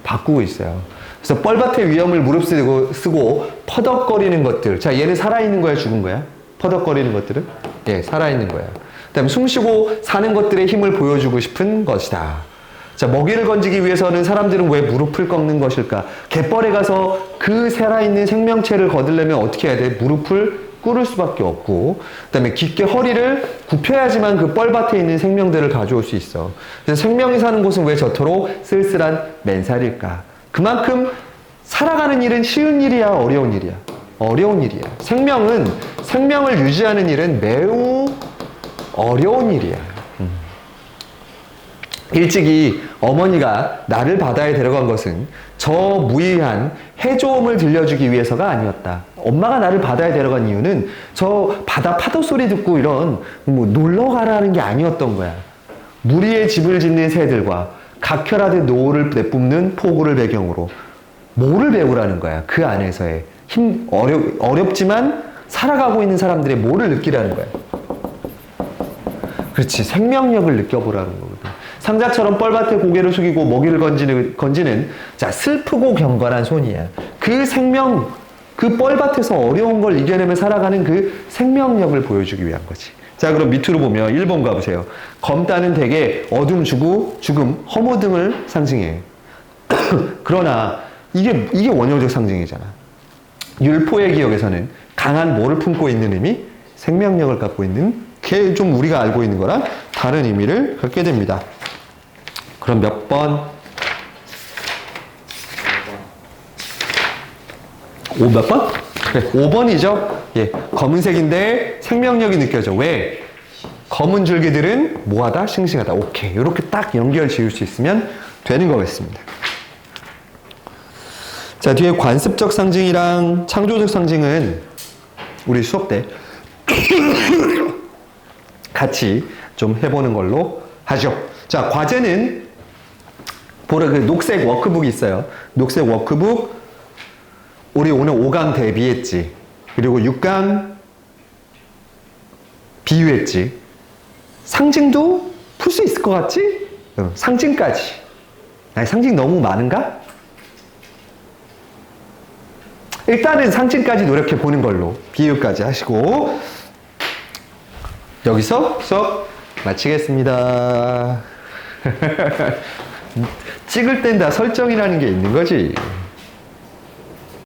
바꾸고 있어요. 그래서 뻘밭의 위험을 무릅쓰고 퍼덕거리는 것들. 자, 얘는 살아있는 거야, 죽은 거야? 퍼덕거리는 것들은? 예, 살아있는 거야. 그 다음에 숨쉬고 사는 것들의 힘을 보여주고 싶은 것이다. 자, 먹이를 건지기 위해서는 사람들은 왜 무릎을 꺾는 것일까? 갯벌에 가서 그 살아있는 생명체를 거두려면 어떻게 해야 돼? 무릎을 꿇을 수밖에 없고, 그 다음에 깊게 허리를 굽혀야지만 그 뻘밭에 있는 생명들을 가져올 수 있어. 그래서 생명이 사는 곳은 왜 저토록 쓸쓸한 맨살일까? 그만큼 살아가는 일은 쉬운 일이야, 어려운 일이야? 어려운 일이야. 생명을 유지하는 일은 매우 어려운 일이야. 일찍이 어머니가 나를 바다에 데려간 것은 저 무의한 해조음을 들려주기 위해서가 아니었다. 엄마가 나를 바다에 데려간 이유는 저 바다 파도 소리 듣고 이런 뭐 놀러 가라는 게 아니었던 거야. 무리의 집을 짓는 새들과 각혈하듯 노을을 내뿜는 폭우를 배경으로 뭐를 배우라는 거야? 그 안에서의 어렵지만 살아가고 있는 사람들의 뭐를 느끼라는 거야? 그렇지, 생명력을 느껴보라는 거거든. 상자처럼 뻘밭에 고개를 숙이고 먹이를 건지는 자, 슬프고 경건한 손이야. 그 생명, 그 뻘밭에서 어려운 걸 이겨내며 살아가는 그 생명력을 보여주기 위한 거지. 자, 그럼 밑으로 보면 1번 가보세요. 검다는 대개 어둠, 죽음, 허무 등을 상징해. 그러나 이게 원형적 상징이잖아. 율포의 기억에서는 강한 뭐를 품고 있는 의미, 생명력을 갖고 있는 게 좀 우리가 알고 있는 거랑 다른 의미를 갖게 됩니다. 그럼 몇 번? 5 몇 번? 그래, 5번이죠. 예, 검은색인데 생명력이 느껴져. 왜? 검은 줄기들은 뭐하다? 싱싱하다. 오케이. 이렇게 딱 연결 지을 수 있으면 되는 거겠습니다. 자, 뒤에 관습적 상징이랑 창조적 상징은 우리 수업 때 같이 좀 해보는 걸로 하죠. 자, 과제는 보라 그 녹색 워크북이 있어요. 녹색 워크북 우리 오늘 5강 대비했지. 그리고 6강 비유했지. 상징도 풀 수 있을 것 같지? 상징까지. 아니, 상징 너무 많은가? 일단은 상징까지 노력해 보는 걸로 비유까지 하시고 여기서 수업 마치겠습니다. 찍을 땐 다 설정이라는 게 있는 거지.